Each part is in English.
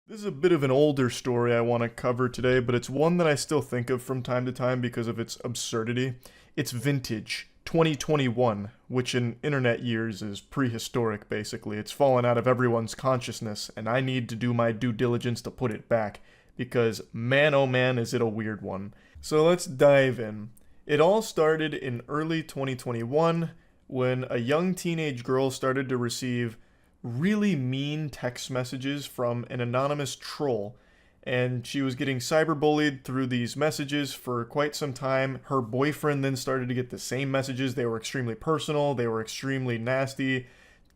This is a bit of an older story I want to cover today, but it's one that I still think of from time to time because of its absurdity. It's vintage, 2021, which in internet years is prehistoric, basically. It's fallen out of everyone's consciousness, and I need to do my due diligence to put it back, because man oh man is it a weird one. So let's dive in. It all started in early 2021 when a young teenage girl started to receive really mean text messages from an anonymous troll, and she was getting cyberbullied through these messages for quite some time. Her boyfriend then started to get the same messages. They were extremely personal, they were extremely nasty,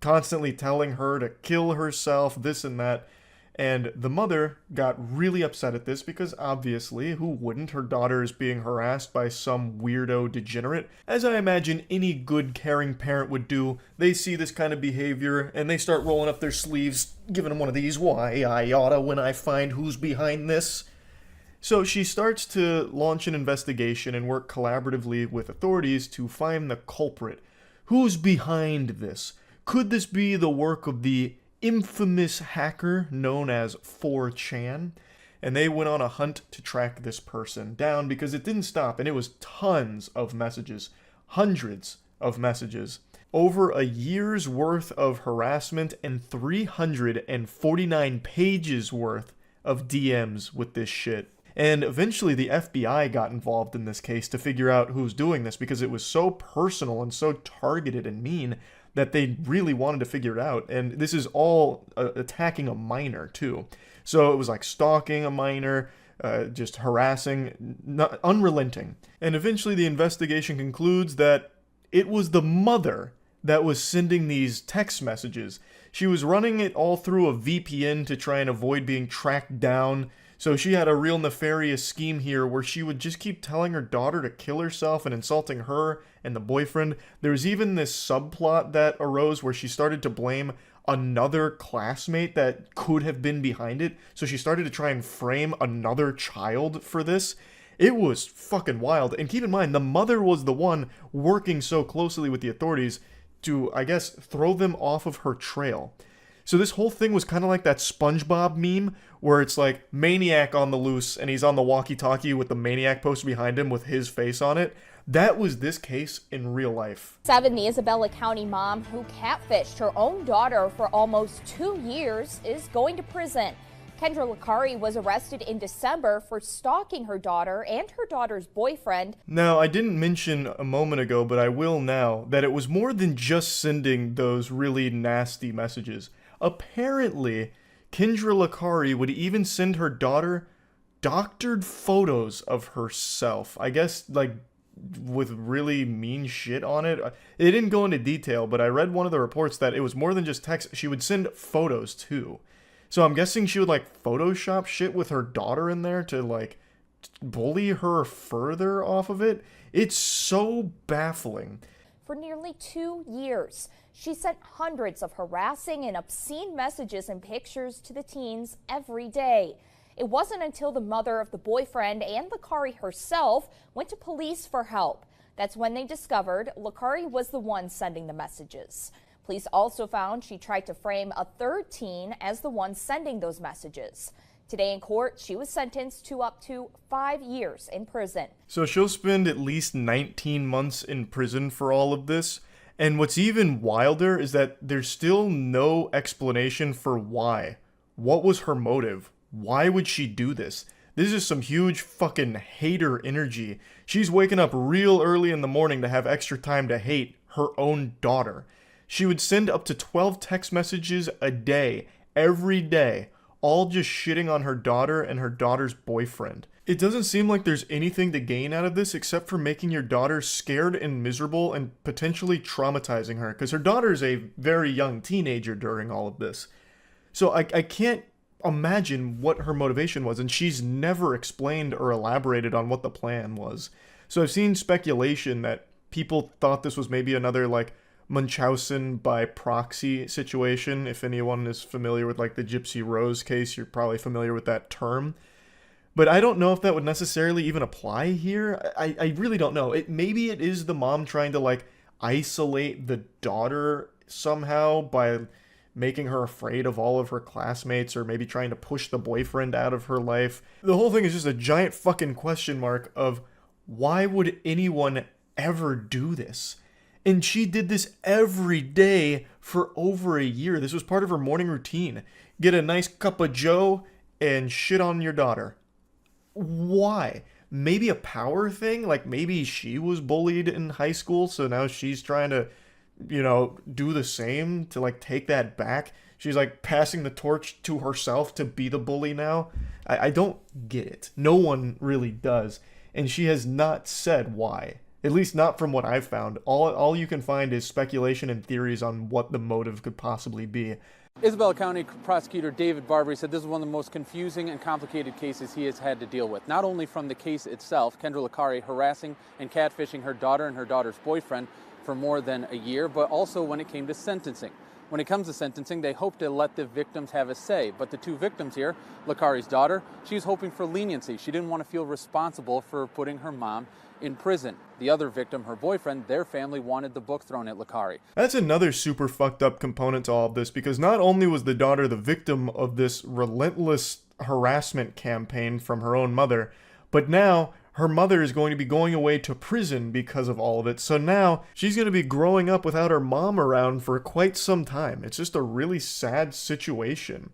constantly telling her to kill herself, this and that. And the mother got really upset at this because obviously, who wouldn't? Her daughter is being harassed by some weirdo degenerate. As I imagine any good caring parent would do, they see this kind of behavior and they start rolling up their sleeves, giving them one of these, why I oughta when I find who's behind this. So she starts to launch an investigation and work collaboratively with authorities to find the culprit. Who's behind this? Could this be the work of the infamous hacker known as 4chan? And they went on a hunt to track this person down because it didn't stop, and it was tons of messages, hundreds of messages, over a year's worth of harassment and 349 pages worth of DMs with this shit. And eventually the FBI got involved in this case to figure out who's doing this because it was so personal and so targeted and mean that they really wanted to figure it out. And this is all attacking a minor too. So it was like stalking a minor, just harassing, unrelenting. And eventually the investigation concludes that it was the mother that was sending these text messages. She was running it all through a VPN to try and avoid being tracked down. So she had a real nefarious scheme here where she would just keep telling her daughter to kill herself and insulting her and the boyfriend. There was even this subplot that arose where she started to blame another classmate that could have been behind it. So she started to try and frame another child for this. It was fucking wild. And keep in mind, the mother was the one working so closely with the authorities to, I guess, throw them off of her trail. So this whole thing was kind of like that SpongeBob meme where it's like Maniac on the loose and he's on the walkie-talkie with the Maniac poster behind him with his face on it. That was this case in real life. The Isabella County mom who catfished her own daughter for almost 2 years is going to prison. Kendra Lakari was arrested in December for stalking her daughter and her daughter's boyfriend. Now, I didn't mention a moment ago, but I will now, that it was more than just sending those really nasty messages. Apparently, Kendra Lakari would even send her daughter doctored photos of herself. I guess, like, with really mean shit on it. It didn't go into detail, but I read one of the reports that it was more than just text. She would send photos, too. So I'm guessing she would, like, Photoshop shit with her daughter in there to, like, bully her further off of it. It's so baffling. For nearly 2 years, she sent hundreds of harassing and obscene messages and pictures to the teens every day. It wasn't until the mother of the boyfriend and Lakari herself went to police for help. That's when they discovered Lakari was the one sending the messages. Police also found she tried to frame a third teen as the one sending those messages. Today in court, she was sentenced to up to 5 years in prison. So she'll spend at least 19 months in prison for all of this. And what's even wilder is that there's still no explanation for why. What was her motive? Why would she do this? This is some huge fucking hater energy. She's waking up real early in the morning to have extra time to hate her own daughter. She would send up to 12 text messages a day, every day, all just shitting on her daughter and her daughter's boyfriend. It doesn't seem like there's anything to gain out of this except for making your daughter scared and miserable and potentially traumatizing her, because her daughter's a very young teenager during all of this. So I can't imagine what her motivation was, and she's never explained or elaborated on what the plan was. So I've seen speculation that people thought this was maybe another, like, Munchausen by proxy situation. If anyone is familiar with, like, the Gypsy Rose case, you're probably familiar with that term. But I don't know if that would necessarily even apply here. I really don't know. Maybe it is the mom trying to, like, isolate the daughter somehow by making her afraid of all of her classmates, or maybe trying to push the boyfriend out of her life. The whole thing is just a giant fucking question mark of why would anyone ever do this? And she did this every day for over a year. This was part of her morning routine. Get a nice cup of joe and shit on your daughter. Why? Maybe a power thing? Like maybe she was bullied in high school, so now she's trying to, do the same to like take that back. She's like passing the torch to herself to be the bully now. I don't get it. No one really does. And she has not said why. At least not from what I've found. All you can find is speculation and theories on what the motive could possibly be. Isabella County Prosecutor David Barbary said this is one of the most confusing and complicated cases he has had to deal with. Not only from the case itself, Kendra Licari harassing and catfishing her daughter and her daughter's boyfriend for more than a year, but also when it came to sentencing. When it comes to sentencing, they hope to let the victims have a say. But the two victims here, Licari's daughter, she's hoping for leniency. She didn't want to feel responsible for putting her mom in prison. The other victim, her boyfriend, their family wanted the book thrown at Licari. That's another super fucked up component to all of this, because not only was the daughter the victim of this relentless harassment campaign from her own mother, but now her mother is going to be going away to prison because of all of it. So now she's going to be growing up without her mom around for quite some time. It's just a really sad situation.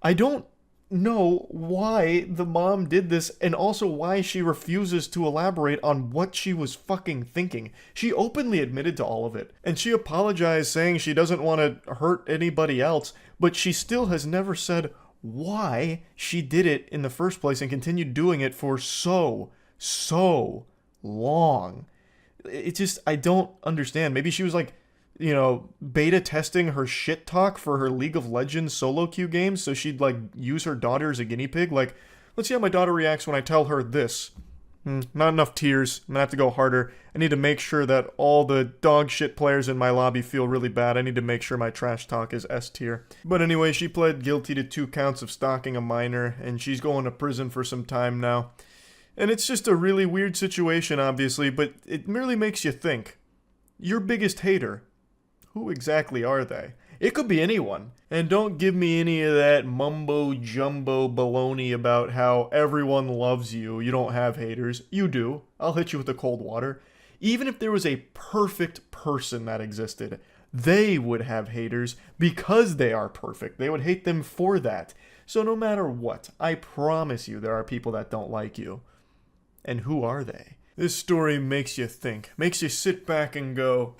I don't know why the mom did this, and also why she refuses to elaborate on what she was fucking thinking. She openly admitted to all of it, and she apologized saying she doesn't want to hurt anybody else, but she still has never said why she did it in the first place and continued doing it for so long. It just, I don't understand. Maybe she was like, beta testing her shit talk for her League of Legends solo queue games, so she'd like use her daughter as a guinea pig. Like, let's see how my daughter reacts when I tell her this. Not enough tears. I'm gonna have to go harder. I need to make sure that all the dog shit players in my lobby feel really bad. I need to make sure my trash talk is S tier. But anyway, she pled guilty to 2 counts of stalking a minor, and she's going to prison for some time now. And it's just a really weird situation, obviously, but it merely makes you think. Your biggest hater, who exactly are they? It could be anyone. And don't give me any of that mumbo-jumbo baloney about how everyone loves you, you don't have haters. You do. I'll hit you with the cold water. Even if there was a perfect person that existed, they would have haters because they are perfect. They would hate them for that. So no matter what, I promise you there are people that don't like you. And who are they? This story makes you think. Makes you sit back and go,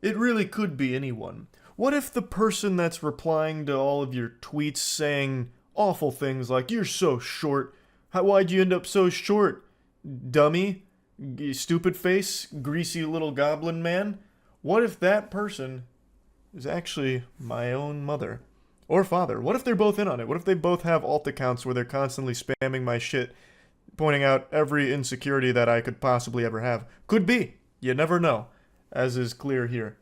it really could be anyone. What if the person that's replying to all of your tweets saying awful things like, you're so short, why'd you end up so short, dummy, stupid face, greasy little goblin man? What if that person is actually my own mother? Or father? What if they're both in on it? What if they both have alt accounts where they're constantly spamming my shit, pointing out every insecurity that I could possibly ever have? Could be. You never know, as is clear here.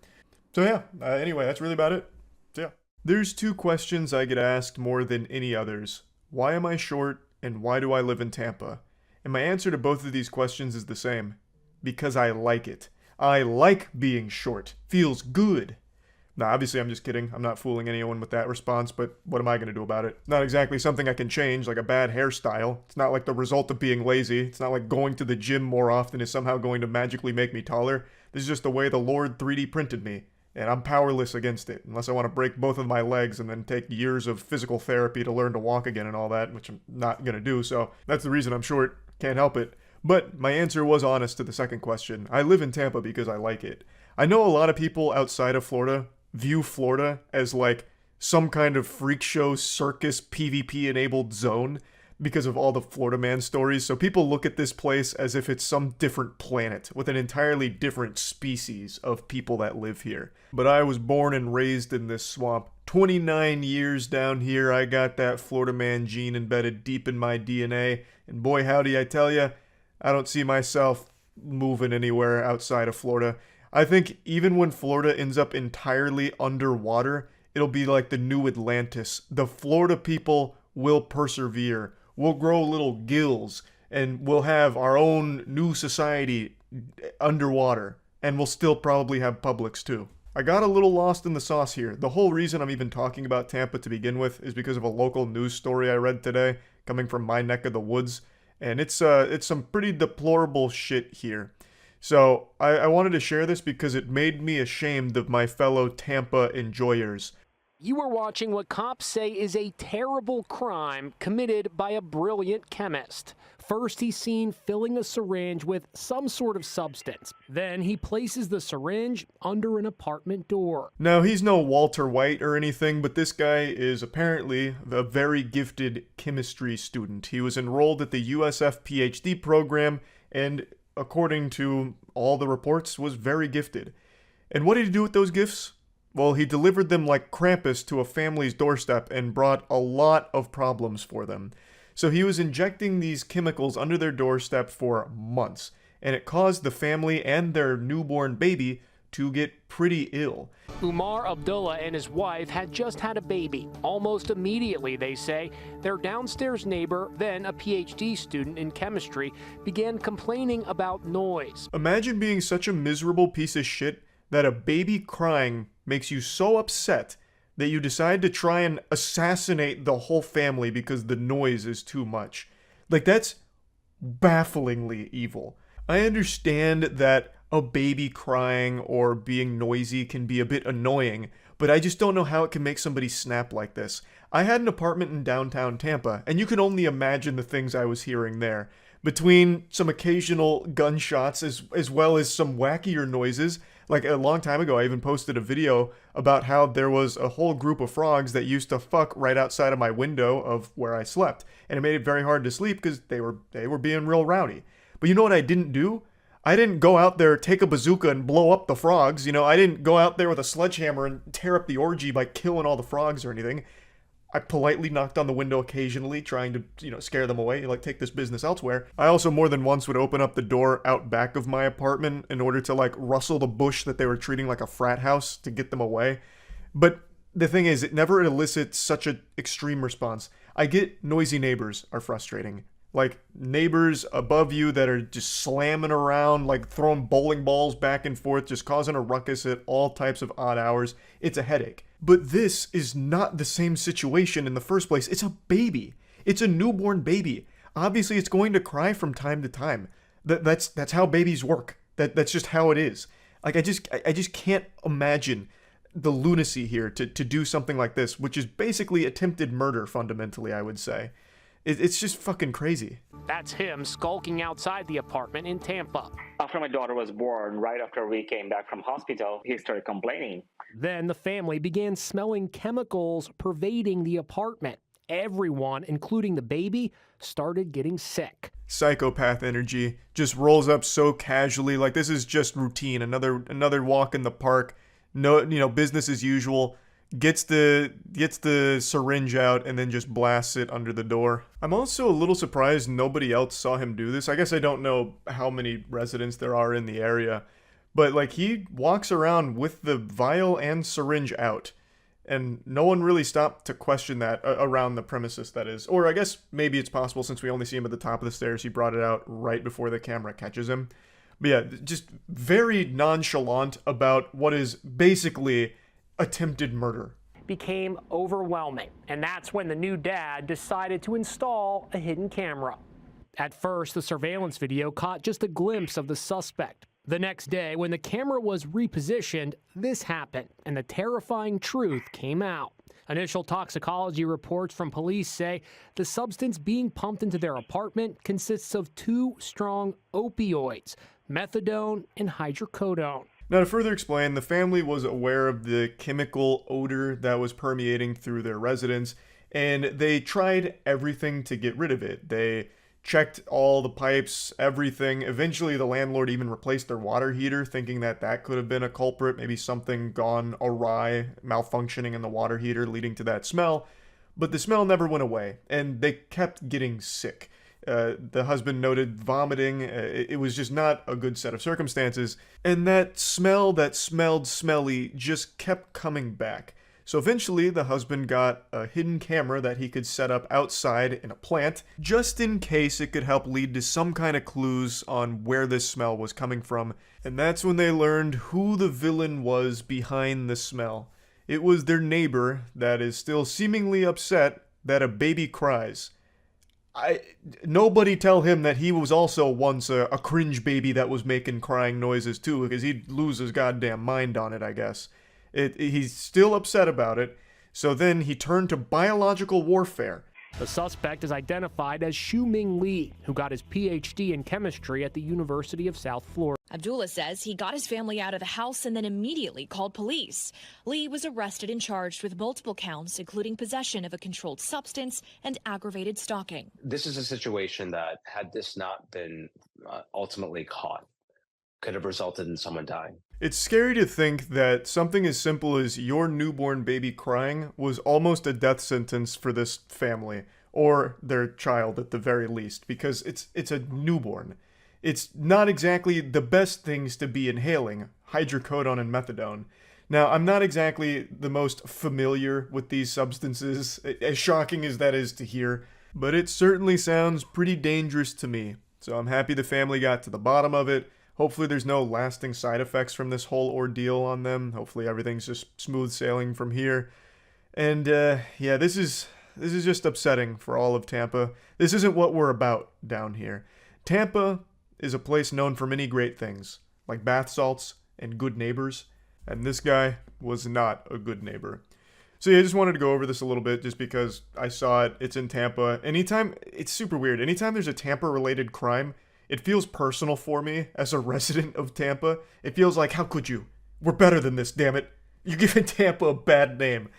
So yeah, anyway, that's really about it. So yeah. There's 2 questions I get asked more than any others. Why am I short, and why do I live in Tampa? And my answer to both of these questions is the same. Because I like it. I like being short. Feels good. Now, obviously, I'm just kidding. I'm not fooling anyone with that response, but what am I going to do about it? Not exactly something I can change, like a bad hairstyle. It's not like the result of being lazy. It's not like going to the gym more often is somehow going to magically make me taller. This is just the way the Lord 3D printed me, and I'm powerless against it, unless I want to break both of my legs and then take years of physical therapy to learn to walk again and all that, which I'm not going to do, so that's the reason I'm short. Can't help it. But my answer was honest to the second question. I live in Tampa because I like it. I know a lot of people outside of Florida view Florida as like some kind of freak show circus PvP enabled zone because of all the Florida Man stories. So people look at this place as if it's some different planet with an entirely different species of people that live here. But I was born and raised in this swamp. 29 years down here, I got that Florida Man gene embedded deep in my DNA. And boy howdy, I tell ya, I don't see myself moving anywhere outside of Florida. I think even when Florida ends up entirely underwater, it'll be like the new Atlantis. The Florida people will persevere. We'll grow little gills, and we'll have our own new society underwater. And we'll still probably have Publix too. I got a little lost in the sauce here. The whole reason I'm even talking about Tampa to begin with is because of a local news story I read today, coming from my neck of the woods, and it's some pretty deplorable shit here. So I wanted to share this because it made me ashamed of my fellow Tampa enjoyers. You are watching what cops say is a terrible crime committed by a brilliant chemist. First, he's seen filling a syringe with some sort of substance. Then he places the syringe under an apartment door. Now, he's no Walter White or anything, but this guy is apparently a very gifted chemistry student. He was enrolled at the USF PhD program and, according to all the reports, was very gifted. And what did he do with those gifts? Well, he delivered them like Krampus to a family's doorstep and brought a lot of problems for them. So he was injecting these chemicals under their doorstep for months, and it caused the family and their newborn baby to get pretty ill. Umar Abdullah and his wife had just had a baby. Almost immediately, they say, their downstairs neighbor, then a PhD student in chemistry, began complaining about noise. Imagine being such a miserable piece of shit that a baby crying makes you so upset that you decide to try and assassinate the whole family because the noise is too much. Like, that's bafflingly evil. I understand that a baby crying or being noisy can be a bit annoying, but I just don't know how it can make somebody snap like this. I had an apartment in downtown Tampa, and you can only imagine the things I was hearing there. Between some occasional gunshots as well as some wackier noises. Like, a long time ago, I even posted a video about how there was a whole group of frogs that used to fuck right outside of my window of where I slept. And it made it very hard to sleep because they were being real rowdy. But you know what I didn't do? I didn't go out there, take a bazooka and blow up the frogs. You know, I didn't go out there with a sledgehammer and tear up the orgy by killing all the frogs or anything. I politely knocked on the window occasionally, trying to, scare them away, like, take this business elsewhere. I also more than once would open up the door out back of my apartment in order to, like, rustle the bush that they were treating like a frat house to get them away. But the thing is, it never elicits such an extreme response. I get noisy neighbors are frustrating. Like, neighbors above you that are just slamming around, like throwing bowling balls back and forth, just causing a ruckus at all types of odd hours. It's a headache. But this is not the same situation in the first place. It's a baby. It's a newborn baby. Obviously, it's going to cry from time to time. That's how babies work. That's just how it is. Like, I just can't imagine the lunacy here to do something like this, which is basically attempted murder, fundamentally, I would say. It's just fucking crazy. That's him skulking outside the apartment in Tampa. After my daughter was born, right after we came back from hospital, he started complaining. Then the family began smelling chemicals pervading the apartment. Everyone, including the baby, started getting sick. Psychopath energy just rolls up so casually, like this is just routine. Another walk in the park. No, business as usual. Gets the syringe out and then just blasts it under the door. I'm also a little surprised nobody else saw him do this. I guess I don't know how many residents there are in the area, but like, he walks around with the vial and syringe out, and no one really stopped to question that around the premises, that is. Or I guess maybe it's possible, since we only see him at the top of the stairs, he brought it out right before the camera catches him. But yeah, just very nonchalant about what is basically attempted murder. Became overwhelming, and that's when the new dad decided to install a hidden camera. At first, the surveillance video caught just a glimpse of the suspect. The next day, when the camera was repositioned, this happened, and the terrifying truth came out. Initial toxicology reports from police say the substance being pumped into their apartment consists of two strong opioids, methadone and hydrocodone. Now, to further explain, the family was aware of the chemical odor that was permeating through their residence, and they tried everything to get rid of it. They checked all the pipes, everything. Eventually, the landlord even replaced their water heater, thinking that could have been a culprit, maybe something gone awry, malfunctioning in the water heater, leading to that smell. But the smell never went away, and they kept getting sick. The husband noted vomiting. It was just not a good set of circumstances. And that smell that smelled smelly just kept coming back. So eventually, the husband got a hidden camera that he could set up outside in a plant, just in case it could help lead to some kind of clues on where this smell was coming from. And that's when they learned who the villain was behind the smell. It was their neighbor that is still seemingly upset that a baby cries. Nobody tell him that he was also once a cringe baby that was making crying noises too, because he'd lose his goddamn mind on it, I guess. He's still upset about it, so then he turned to biological warfare. The suspect is identified as Xiuming Li, who got his PhD in chemistry at the University of South Florida. Abdullah says he got his family out of the house and then immediately called police. Lee was arrested and charged with multiple counts, including possession of a controlled substance and aggravated stalking. This is a situation that, had this not been ultimately caught, could have resulted in someone dying. It's scary to think that something as simple as your newborn baby crying was almost a death sentence for this family, or their child at the very least, because it's a newborn. It's not exactly the best things to be inhaling, hydrocodone and methadone. Now, I'm not exactly the most familiar with these substances, as shocking as that is to hear, but it certainly sounds pretty dangerous to me. So I'm happy the family got to the bottom of it. Hopefully there's no lasting side effects from this whole ordeal on them. Hopefully everything's just smooth sailing from here. And yeah, this is just upsetting for all of Tampa. This isn't what we're about down here. Tampa is a place known for many great things, like bath salts and good neighbors, and this guy was not a good neighbor. So yeah, I just wanted to go over this a little bit just because I saw it. It's in Tampa. It's super weird. Anytime there's a Tampa-related crime, it feels personal for me as a resident of Tampa. It feels like, how could you? We're better than this, damn it. You're giving Tampa a bad name.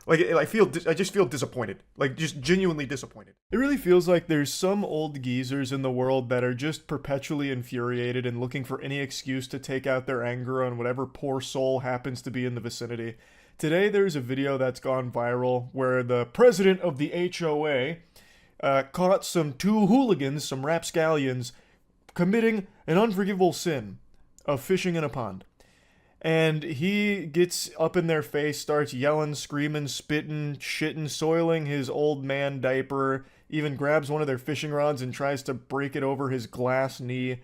Like, I just feel disappointed. Like, just genuinely disappointed. It really feels like there's some old geezers in the world that are just perpetually infuriated and looking for any excuse to take out their anger on whatever poor soul happens to be in the vicinity. Today, there's a video that's gone viral where the president of the HOA caught some two hooligans, some rapscallions, committing an unforgivable sin of fishing in a pond. And he gets up in their face, starts yelling, screaming, spitting, shitting, soiling his old man diaper, even grabs one of their fishing rods and tries to break it over his glass knee,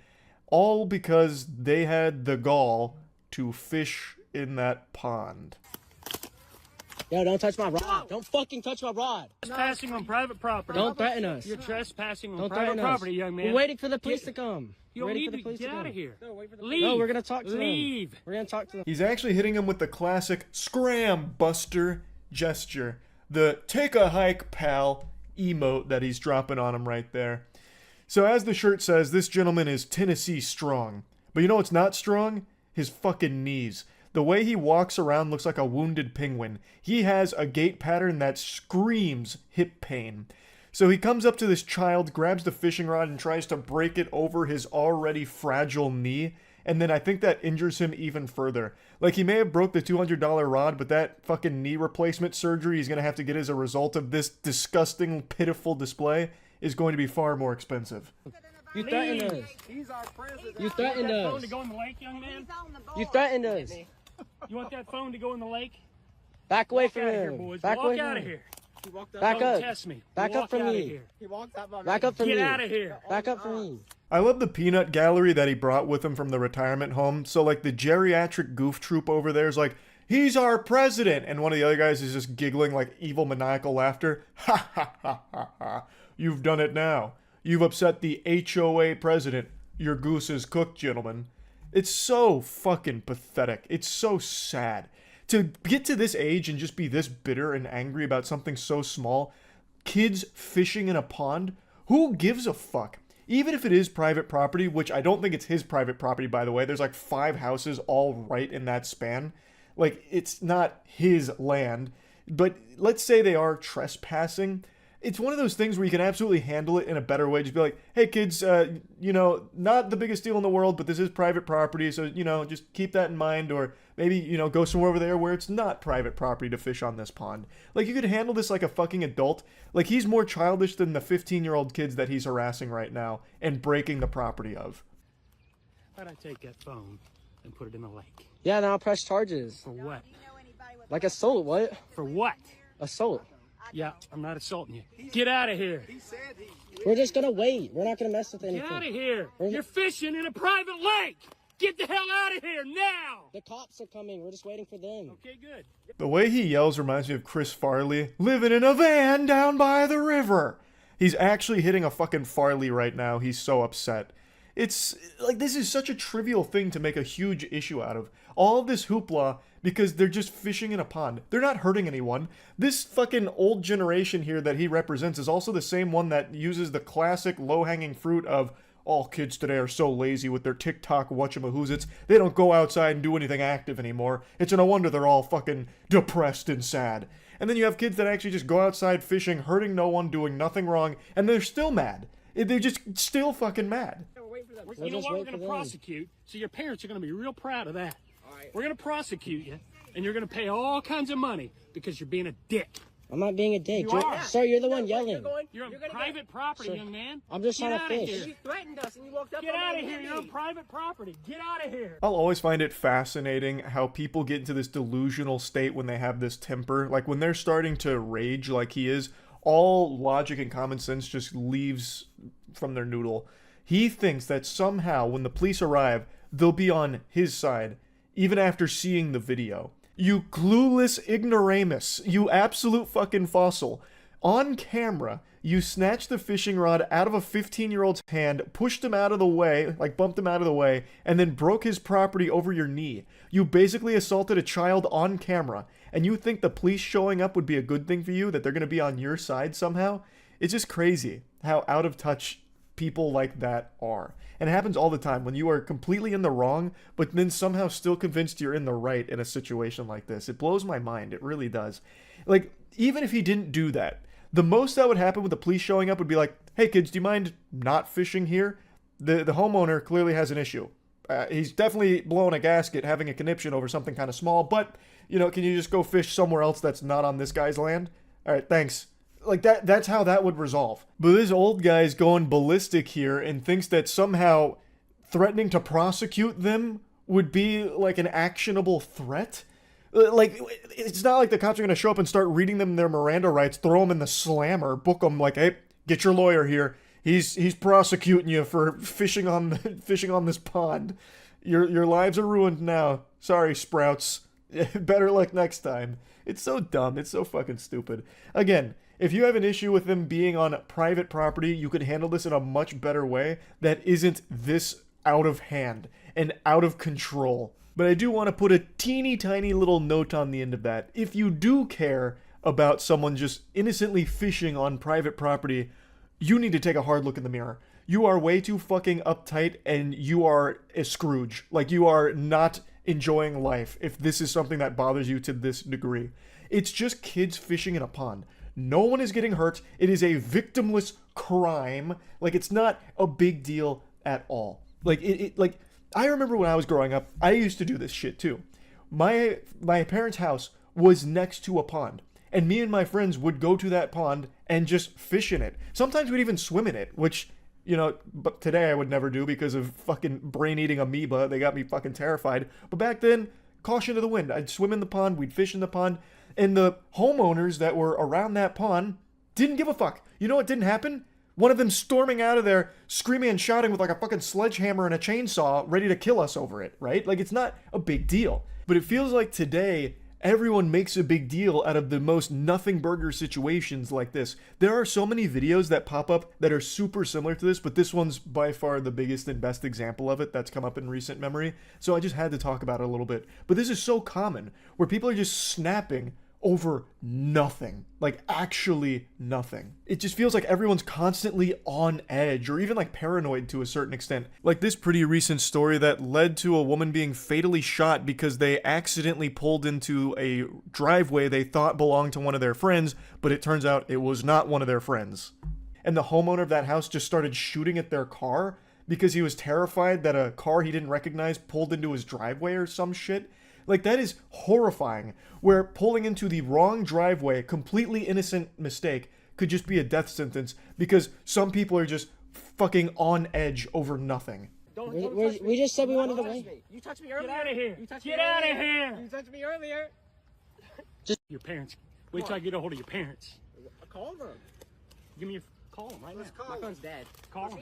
all because they had the gall to fish in that pond. Yo, don't touch my rod. Don't fucking touch my rod. Trespassing on private property. Don't threaten us. You're trespassing on Don't private threaten property, us. young man. We're waiting for the police to come. You don't need to get out of here. Leave. No, we're gonna talk to them. Leave. We're gonna talk to them. He's actually hitting him with the classic scram buster gesture. The take a hike, pal emote that he's dropping on him right there. So as the shirt says, this gentleman is Tennessee strong. But you know what's not strong? His fucking knees. The way he walks around looks like a wounded penguin. He has a gait pattern that screams hip pain. So he comes up to this child, grabs the fishing rod, and tries to break it over his already fragile knee. And then I think that injures him even further. Like, he may have broke the $200 rod, but that fucking knee replacement surgery he's going to have to get as a result of this disgusting, pitiful display is going to be far more expensive. You threatened us. He's our president. You threatened You want that us. phone to go in the lake, young man? You threatened us. You want that phone to go in the lake? Back away Walk from out of here, him. boys. Back Walk away out from of him. here. Back Don't up. test me. Back Walk up from out of me. here. Back up from me. Get out of here. Back up from me. I love the peanut gallery that he brought with him from the retirement home. So, like, the geriatric goof troop over there is like, he's our president! And one of the other guys is just giggling like evil maniacal laughter. Ha ha ha ha ha. You've done it now. You've upset the HOA president. Your goose is cooked, gentlemen. It's so fucking pathetic. It's so sad. To get to this age and just be this bitter and angry about something so small. Kids fishing in a pond? Who gives a fuck? Even if it is private property, which I don't think it's his private property, by the way. There's like 5 houses all right in that span. Like, it's not his land. But let's say they are trespassing. It's one of those things where you can absolutely handle it in a better way. Just be like, hey kids, you know, not the biggest deal in the world, but this is private property. So, you know, just keep that in mind. Or maybe, you know, go somewhere over there where it's not private property to fish on this pond. Like, you could handle this like a fucking adult. Like, he's more childish than the 15-year-old kids that he's harassing right now and breaking the property of. How'd I take that phone and put it in the lake? Yeah, now I'll press charges. For what? Like assault, what? For what? Assault. Yeah, I'm not assaulting you. Get out of here. We're just gonna wait. We're not gonna mess with Get anything. out of here. You're fishing in a private lake. Get the hell out of here now. The cops are coming. We're just waiting for them. Okay, good. The way he yells reminds me of Chris Farley, living in a van down by the river. He's actually hitting a fucking Farley right now. He's so upset. It's like, this is such a trivial thing to make a huge issue out of. All of this hoopla because they're just fishing in a pond. They're not hurting anyone. This fucking old generation here that he represents is also the same one that uses the classic low-hanging fruit of, all kids today are so lazy with their TikTok whatchamahoozits, they don't go outside and do anything active anymore. It's no wonder they're all fucking depressed and sad. And then you have kids that actually just go outside fishing, hurting no one, doing nothing wrong, and they're still mad. They're just still fucking mad. You know what? We're going to prosecute, so your parents are going to be real proud of that. We're going to prosecute you, and you're going to pay all kinds of money because you're being a dick. I'm not being a dick. You are. Sir, you're the one yelling. You're on private property, Sir, young man. I'm just trying to fish. You threatened us and you walked up. Get out of here. You're on private property. Get out of here. I'll always find it fascinating how people get into this delusional state when they have this temper. Like, when they're starting to rage like he is, all logic and common sense just leaves from their noodle. He thinks that somehow when the police arrive, they'll be on his side, even after seeing the video. You clueless ignoramus. You absolute fucking fossil. On camera, you snatched the fishing rod out of a 15-year-old's hand, pushed him out of the way, like bumped him out of the way, and then broke his property over your knee. You basically assaulted a child on camera, and you think the police showing up would be a good thing for you, that they're going to be on your side somehow? It's just crazy how out of touch people like that are. And it happens all the time when you are completely in the wrong, but then somehow still convinced you're in the right in a situation like this. It blows my mind. It really does. Like, even if he didn't do that, the most that would happen with the police showing up would be like, hey kids, do you mind not fishing here? The homeowner clearly has an issue. He's definitely blowing a gasket, having a conniption over something kind of small, but, you know, can you just go fish somewhere else that's not on this guy's land? All right, thanks. Like, that's how that would resolve. But this old guy's going ballistic here and thinks that somehow threatening to prosecute them would be like an actionable threat. Like, it's not like the cops are going to show up and start reading them their Miranda rights, throw them in the slammer, book them like, hey, get your lawyer here. He's prosecuting you for fishing on this pond. Your lives are ruined now. Sorry, Sprouts. Better luck next time. It's so dumb. It's so fucking stupid. Again, if you have an issue with them being on private property, you could handle this in a much better way that isn't this out of hand and out of control. But I do want to put a teeny tiny little note on the end of that. If you do care about someone just innocently fishing on private property, you need to take a hard look in the mirror. You are way too fucking uptight and you are a Scrooge. Like, you are not enjoying life if this is something that bothers you to this degree. It's just kids fishing in a pond. No one is getting hurt. It is a victimless crime. Like, it's not a big deal at all. Like, like, I remember when I was growing up, I used to do this shit too. My parents' house was next to a pond, and me and my friends would go to that pond and just fish in it. Sometimes we'd even swim in it, which, you know, but today I would never do because of fucking brain-eating amoeba. They got me fucking terrified. But back then, caution to the wind. I'd swim in the pond, we'd fish in the pond, and the homeowners that were around that pond didn't give a fuck. You know what didn't happen? One of them storming out of there, screaming and shouting with like a fucking sledgehammer and a chainsaw, ready to kill us over it, right? Like, it's not a big deal. But it feels like today, everyone makes a big deal out of the most nothing burger situations like this. There are so many videos that pop up that are super similar to this, but this one's by far the biggest and best example of it that's come up in recent memory. So I just had to talk about it a little bit. But this is so common, where people are just snapping over nothing. Like, actually nothing. It just feels like everyone's constantly on edge, or even like paranoid to a certain extent. Like this pretty recent story that led to a woman being fatally shot because they accidentally pulled into a driveway they thought belonged to one of their friends, but it turns out it was not one of their friends. And the homeowner of that house just started shooting at their car because he was terrified that a car he didn't recognize pulled into his driveway or some shit. Like, that is horrifying, where pulling into the wrong driveway, completely innocent mistake, could just be a death sentence because some people are just fucking on edge over nothing. We just said we wanted to wait. You touched me earlier. Get out of here. Get out of here. You touched me earlier. Your parents. Wait till I get a hold of your parents. Call them. Give me your call them right now. My phone's dead. Call them.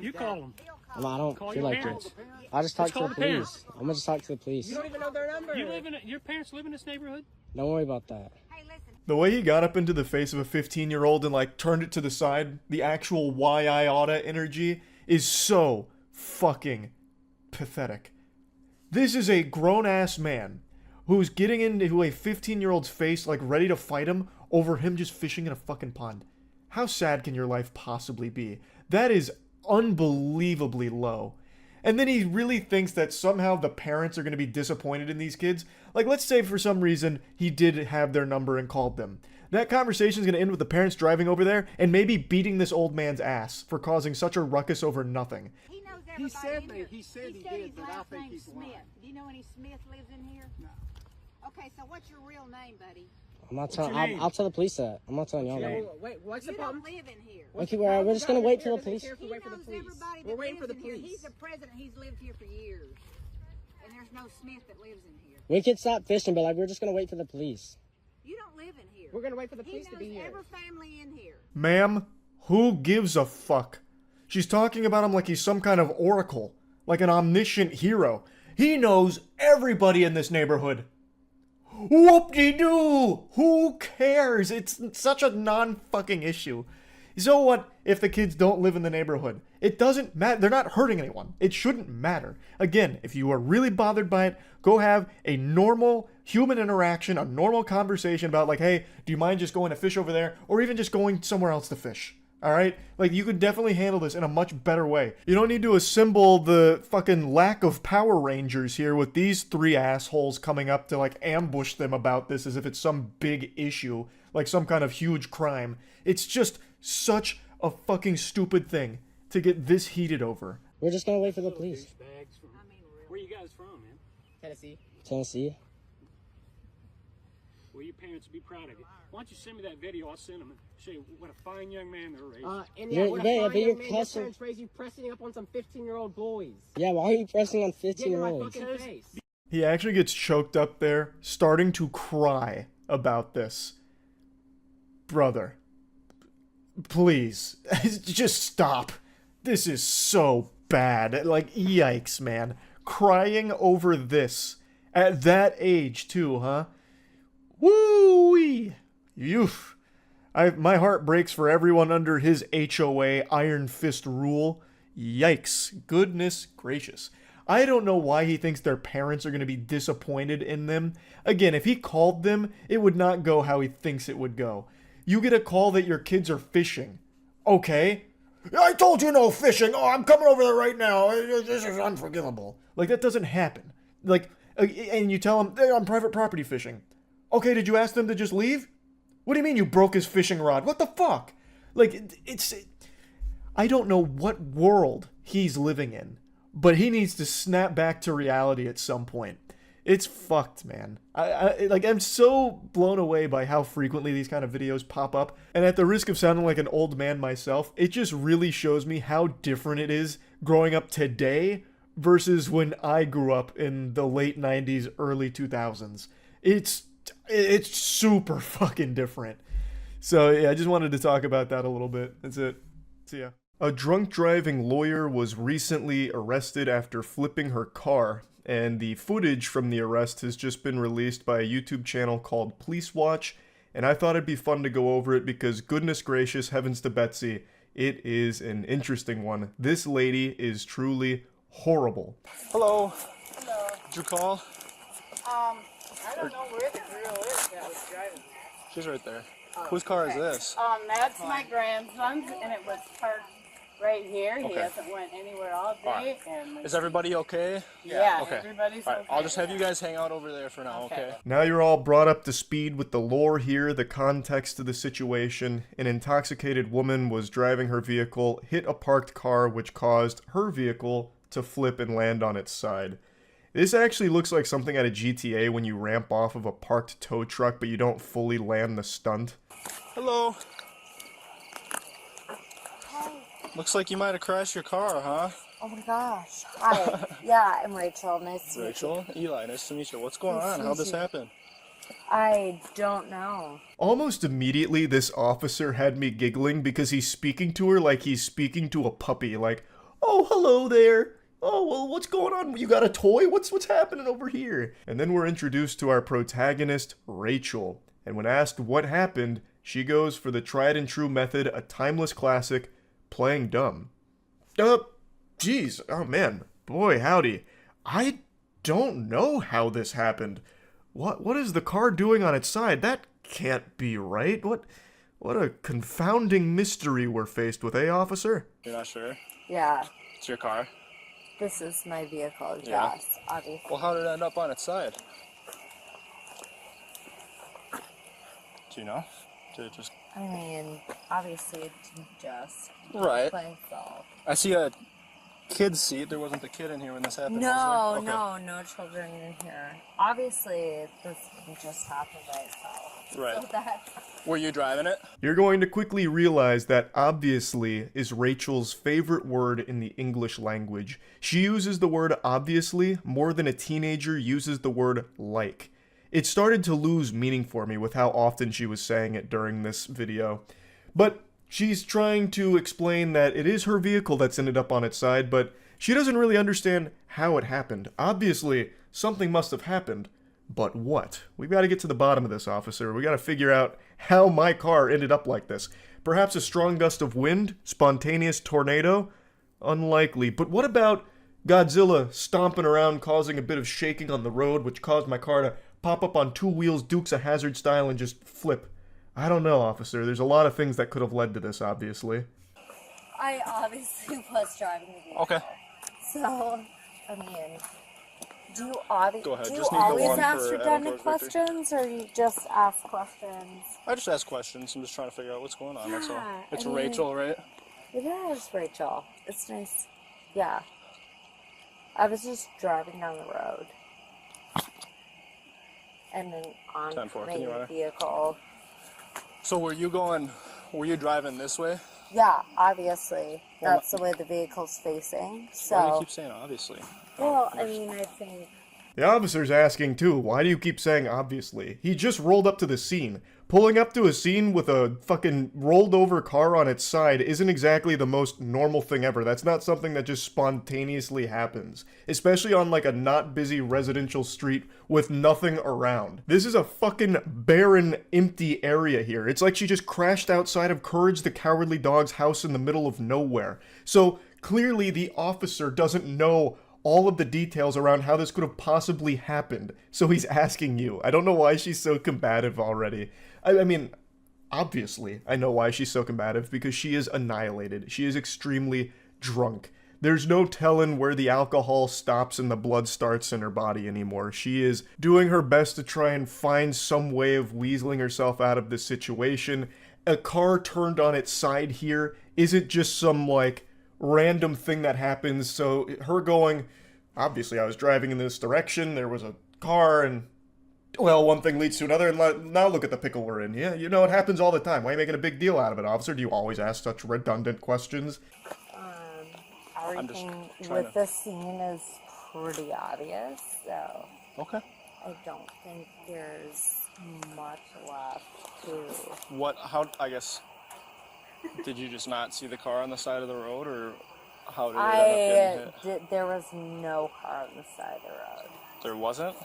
You call them. I don't Call feel your like parents. it. I'll just talk Let's to call the the parents. police. I'm gonna just talk to the police. You don't even know their number. Your parents live in this neighborhood? Don't worry about that. The way he got up into the face of a 15-year-old and like turned it to the side, the actual why I oughta energy is so fucking pathetic. This is a grown-ass man who's getting into a 15-year-old's face like ready to fight him over him just fishing in a fucking pond. How sad can your life possibly be? That is unbelievably low. And then he really thinks that somehow the parents are going to be disappointed in these kids. Like, let's say for some reason he did have their number and called them. That conversation is going to end with the parents driving over there and maybe beating this old man's ass for causing such a ruckus over nothing. He knows everybody He said his did, but I last think name's he's Smith. lying. Do you know any Smith lives in here? No. Okay, so what's your real name, buddy? I'm not What's telling. your name? I'll tell the police that. I'm not telling y'all What's your that. name? Wait, what's You the don't problem? live in here. Okay, we're just gonna wait for the police. He knows everybody We're that waiting for lives the in here. police. He's the president. He's lived here for years. And there's no Smith that lives in here. We could stop fishing, but like we're just gonna wait for the police. You don't live in here. We're gonna wait for the He police knows to be here. every family in here. Ma'am, who gives a fuck? She's talking about him like he's some kind of oracle, like an omniscient hero. He knows everybody in this neighborhood. Whoop-de-doo! Who cares? It's such a non-fucking issue. So what if the kids don't live in the neighborhood? It doesn't matter. They're not hurting anyone. It shouldn't matter. Again, if you are really bothered by it, go have a normal human interaction, a normal conversation about like, hey, do you mind just going to fish over there? Or even just going somewhere else to fish. Alright? Like, you could definitely handle this in a much better way. You don't need to assemble the fucking lack of Power Rangers here with these three assholes coming up to, like, ambush them about this as if it's some big issue, like some kind of huge crime. It's just such a fucking stupid thing to get this heated over. We're just gonna wait for the police. Where you guys from, man? Tennessee. Tennessee. Well, your parents would be proud of you. Why don't you send me that video? I'll send them and show you what a fine young man they're raising. And Yeah, yeah, what yeah, a but fine you're young man, your cussing. parents raised you pressing up on some 15-year-old boys. Yeah, why are you pressing on Get in my 15-year-olds? fucking face. He actually gets choked up there, starting to cry about this. Brother, please, just stop. This is so bad. Like, yikes, man. Crying over this. At that age, too, huh? Woo-wee! Oof. My heart breaks for everyone under his HOA Iron Fist rule. Yikes. Goodness gracious. I don't know why he thinks their parents are going to be disappointed in them. Again, if he called them, it would not go how he thinks it would go. You get a call that your kids are fishing. Okay. I told you no fishing. Oh, I'm coming over there right now. This is unforgivable. Like, that doesn't happen. Like, and you tell them, they're on private property fishing. Okay, did you ask them to just leave? What do you mean you broke his fishing rod? What the fuck? Like, I don't know what world he's living in, but he needs to snap back to reality at some point. It's fucked, man. I'm so blown away by how frequently these kind of videos pop up, and at the risk of sounding like an old man myself, it just really shows me how different it is growing up today versus when I grew up in the late 90s, early 2000s. It's super fucking different. So yeah, I just wanted to talk about that a little bit. That's it. See ya. A drunk driving lawyer was recently arrested after flipping her car, and the footage from the arrest has just been released by a YouTube channel called Police Watch, and I thought it'd be fun to go over it because goodness gracious, heavens to Betsy, it is an interesting one. This lady is truly horrible. Hello. Hello. Did you call? I don't know where the girl is that was driving. She's right there. Whose car is this? That's my grandson's, and it was parked right here. He Okay. hasn't went anywhere all day. And Is everybody okay? yeah, Okay. everybody's All right, okay. I'll just have you guys hang out over there for now, okay? Now you're all brought up to speed with the lore here, the context of the situation. An intoxicated woman was driving her vehicle, hit a parked car, which caused her vehicle to flip and land on its side. This actually looks like something out of GTA when you ramp off of a parked tow truck, but you don't fully land the stunt. Hello. Looks like you might have crashed your car, huh? Oh my gosh. Hi. Yeah, I'm Rachel. Nice to meet you. Rachel, Eli, nice to meet you. What's going on? How'd this happen? I don't know. Almost immediately, this officer had me giggling because he's speaking to her like he's speaking to a puppy. Like, oh, hello there. Oh, well, what's going on? You got a toy? What's happening over here? And then we're introduced to our protagonist, Rachel. And when asked what happened, she goes for the tried and true method, a timeless classic, playing dumb. Geez. Oh, man. Boy, howdy. I don't know how this happened. What is the car doing on its side? That can't be right. What a confounding mystery we're faced with, eh, officer? You're not sure? Yeah, It's your car? this is my vehicle, Yeah. yes, obviously. Well, how did it end up on its side? Do you know? Did it just... I mean, obviously it didn't just Right. play itself. I see a kid's seat. There wasn't a kid in here when this happened, No, was there? no children in here. Obviously, this didn't just happen by itself. Right. So that... Were you driving it? You're going to quickly realize that obviously is Rachel's favorite word in the English language. She uses the word obviously more than a teenager uses the word like. It started to lose meaning for me with how often she was saying it during this video. But she's trying to explain that it is her vehicle that's ended up on its side, but she doesn't really understand how it happened. Obviously, something must have happened. But what? We've got to get to the bottom of this, officer. We got to figure out how my car ended up like this. Perhaps a strong gust of wind? Spontaneous tornado? Unlikely. But what about Godzilla stomping around causing a bit of shaking on the road, which caused my car to pop up on two wheels, Dukes of Hazzard style, and just flip? I don't know, officer. There's a lot of things that could have led to this, obviously. I obviously was driving the vehicle. Okay. So, I mean, do you, Go ahead. do you Just need the always one ask for redundant Adam Towards Victory. questions, or you just ask questions? I just ask questions. I'm just trying to figure out what's going on, that's all. Yeah, It's I mean- Rachel, right? It is, Rachel. It's nice. Yeah. I was just driving down the road. And then on 10-4, my can you order? vehicle. So were you driving this way? Yeah, obviously. Well, That's the way the vehicle's facing. So, Why do you keep saying obviously? well, I mean, I think The officer's asking too, why do you keep saying obviously? He just rolled up to the scene. Pulling up to a scene with a fucking rolled over car on its side isn't exactly the most normal thing ever. That's not something that just spontaneously happens. Especially on like a not busy residential street with nothing around. This is a fucking barren, empty area here. It's like she just crashed outside of Courage the Cowardly Dog's house in the middle of nowhere. So clearly the officer doesn't know all of the details around how this could have possibly happened. So he's asking you. I don't know why she's so combative already. I mean, obviously, I know why she's so combative, because she is annihilated. She is extremely drunk. There's no telling where the alcohol stops and the blood starts in her body anymore. She is doing her best to try and find some way of weaseling herself out of this situation. A car turned on its side here isn't just some, like, random thing that happens. So her going, obviously I was driving in this direction, there was a car, and well, one thing leads to another, and now look at the pickle we're in. Yeah, you know, it happens all the time. Why are you making a big deal out of it, officer? Do you always ask such redundant questions? everything with this scene is pretty obvious, so Okay. I don't think there's much left to... I guess, did you just not see the car on the side of the road, or how did it end up getting hit? There was no car on the side of the road. There wasn't?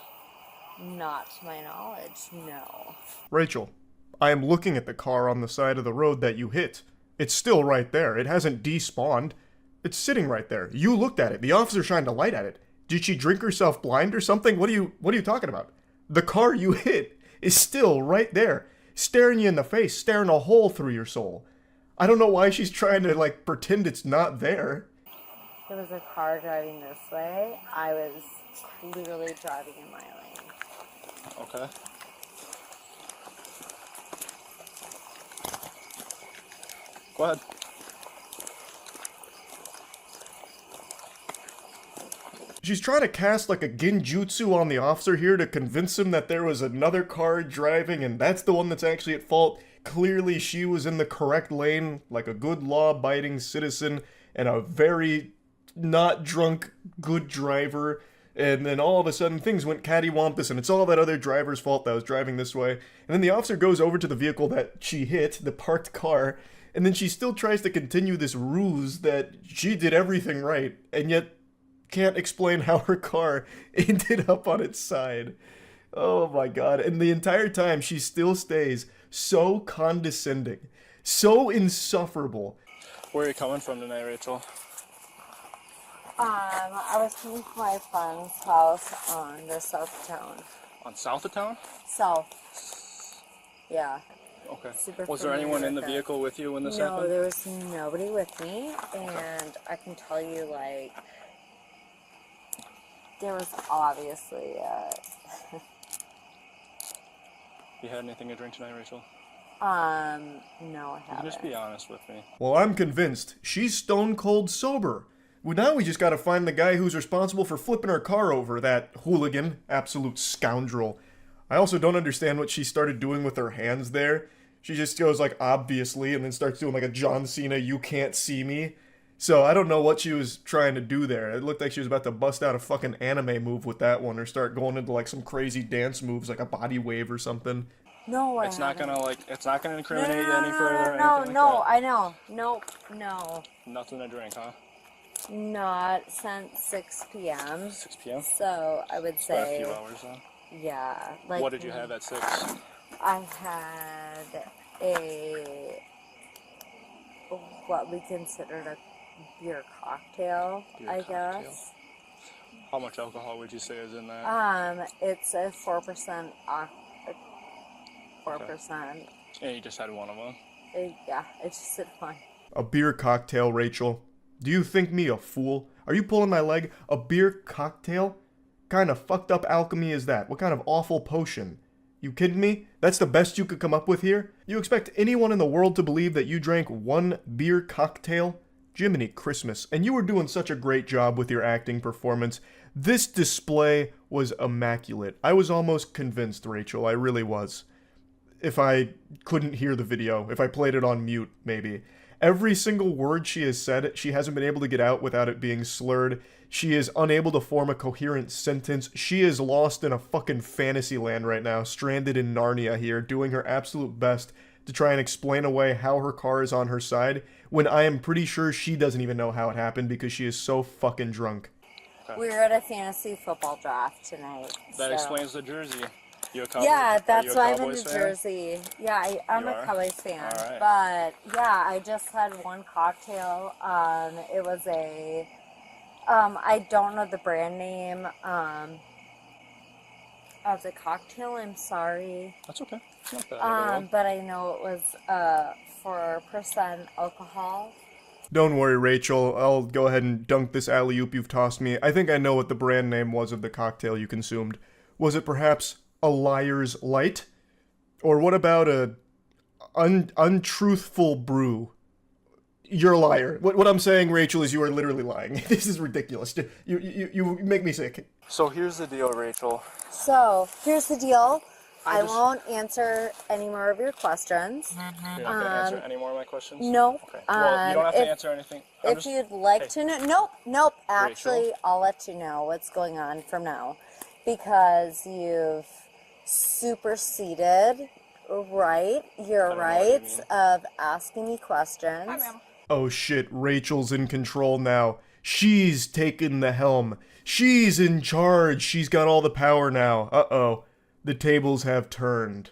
Not to my knowledge, no. Rachel, I am looking at the car on the side of the road that you hit. It's still right there. It hasn't despawned. It's sitting right there. You looked at it. The officer shined a light at it. Did she drink herself blind or something? What are you talking about? The car you hit is still right there, staring you in the face, staring a hole through your soul. I don't know why she's trying to, like, pretend it's not there. There was a car driving this way. I was clearly driving in my lane. Okay. Go ahead. She's trying to cast like a genjutsu on the officer here to convince him that there was another car driving and that's the one that's actually at fault. Clearly she was in the correct lane, like a good law-abiding citizen and a very not drunk good driver. And then all of a sudden things went cattywampus and it's all that other driver's fault that was driving this way. And then the officer goes over to the vehicle that she hit, the parked car, and then she still tries to continue this ruse that she did everything right, and yet can't explain how her car ended up on its side. Oh my god. And the entire time she still stays so condescending, so insufferable. Where are you coming from tonight, Rachel? I was coming from my friend's house on the south of town. On south of town? South. Yeah. Okay. Super Was there anyone in the vehicle with you when this happened? No, there was nobody with me, and I can tell you, like, there was obviously, You had anything to drink tonight, Rachel? no, I You haven't. can just be honest with me. Well, I'm convinced she's stone cold sober. Well, now we just gotta find the guy who's responsible for flipping her car over, that hooligan, absolute scoundrel. I also don't understand what she started doing with her hands there. She just goes like, obviously, and then starts doing like a John Cena, you can't see me. So I don't know what she was trying to do there. It looked like she was about to bust out a fucking anime move with that one, or start going into like some crazy dance moves, like a body wave or something. No, I It's not haven't. gonna it's not gonna incriminate you No, any further or no, anything no, like I know. Nope, no. that? Nothing to drink, huh? Not since 6 p.m. 6 p.m.? So I would It's been a say, few hours then. yeah. Like, What did you have at 6? I had what we considered a beer cocktail, Beer I cocktail. guess. How much alcohol would you say is in that? It's a 4%, 4%. And you just had one of them? Yeah, it's just a fun. A beer cocktail, Rachel. Do you think me a fool? Are you pulling my leg? A beer cocktail? Kind of fucked up alchemy is that? What kind of awful potion? You kidding me? That's the best you could come up with here? You expect anyone in the world to believe that you drank one beer cocktail? Jiminy Christmas. And you were doing such a great job with your acting performance. This display was immaculate. I was almost convinced, Rachel. I really was. If I couldn't hear the video, if I played it on mute, maybe. Every single word she has said, she hasn't been able to get out without it being slurred. She is unable to form a coherent sentence. She is lost in a fucking fantasy land right now, stranded in Narnia here, doing her absolute best to try and explain away how her car is on her side, when I am pretty sure she doesn't even know how it happened because she is so fucking drunk. Okay. We were at a fantasy football draft tonight. That so. explains the jersey. You a Cowboy? Yeah, that's why I'm in Cowboys New fan? Jersey. Yeah, I'm You a are? Cowboys fan. All right. But yeah, I just had one cocktail. It was a, I don't know the brand name of the cocktail. I'm sorry. That's okay. It's not that bad. But I know it was 4% alcohol. Don't worry, Rachel. I'll go ahead and dunk this alley-oop you've tossed me. I think I know what the brand name was of the cocktail you consumed. Was it perhaps a Liar's Light? Or what about a untruthful brew? You're a liar. What I'm saying, Rachel, is you are literally lying. This is ridiculous. You make me sick. So here's the deal, Rachel. So here's the deal. I just- won't answer any more of your questions. You're not going to answer any more of my questions? No. Okay. Well, you don't have to if- answer anything. If you'd like Hey. to know, nope. Actually, Rachel? I'll let you know what's going on from now, because you've superseded your know what you rights mean. of asking me questions. Oh shit, Rachel's in control now. She's taken the helm. She's in charge. She's got all the power now. Uh-oh. The tables have turned.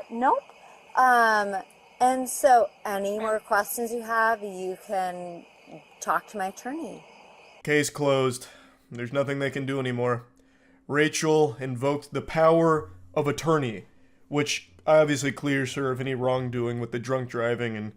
Nope. And so any more questions you have, you can talk to my attorney. Case closed. There's nothing they can do anymore. Rachel invoked the power of attorney, which obviously clears her of any wrongdoing with the drunk driving and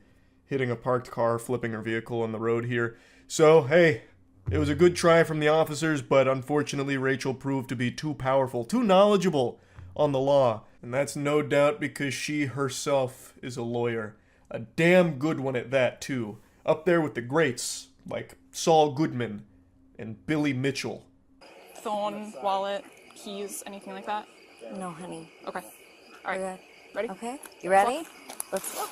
hitting a parked car, flipping her vehicle on the road here. So, hey, it was a good try from the officers, but unfortunately Rachel proved to be too powerful, too knowledgeable on the law. And that's no doubt because she herself is a lawyer. A damn good one at that, too. Up there with the greats, like Saul Goodman and Billy Mitchell. Phone, wallet, keys, anything like that? No, honey. Okay. All right. Ready? Okay. You ready? Let's go.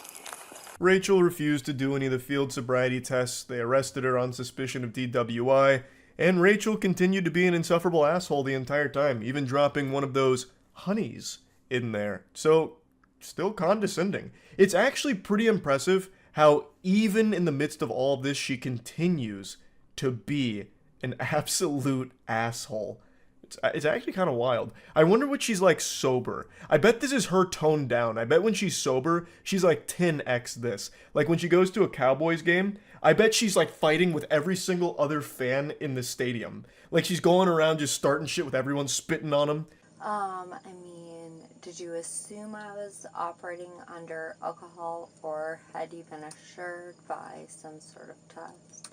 Rachel refused to do any of the field sobriety tests. They arrested her on suspicion of DWI, And Rachel continued to be an insufferable asshole the entire time, even dropping one of those honeys in there. So, still condescending. It's actually pretty impressive how even in the midst of all of this, she continues to be an absolute asshole. It's actually kind of wild. I wonder what she's like sober. I bet this is her toned down. I bet when she's sober, she's like 10x this. Like when she goes to a Cowboys game, I bet she's like fighting with every single other fan in the stadium. Like she's going around just starting shit with everyone, spitting on them. I mean, did you assume I was operating under alcohol, or had you been assured by some sort of test?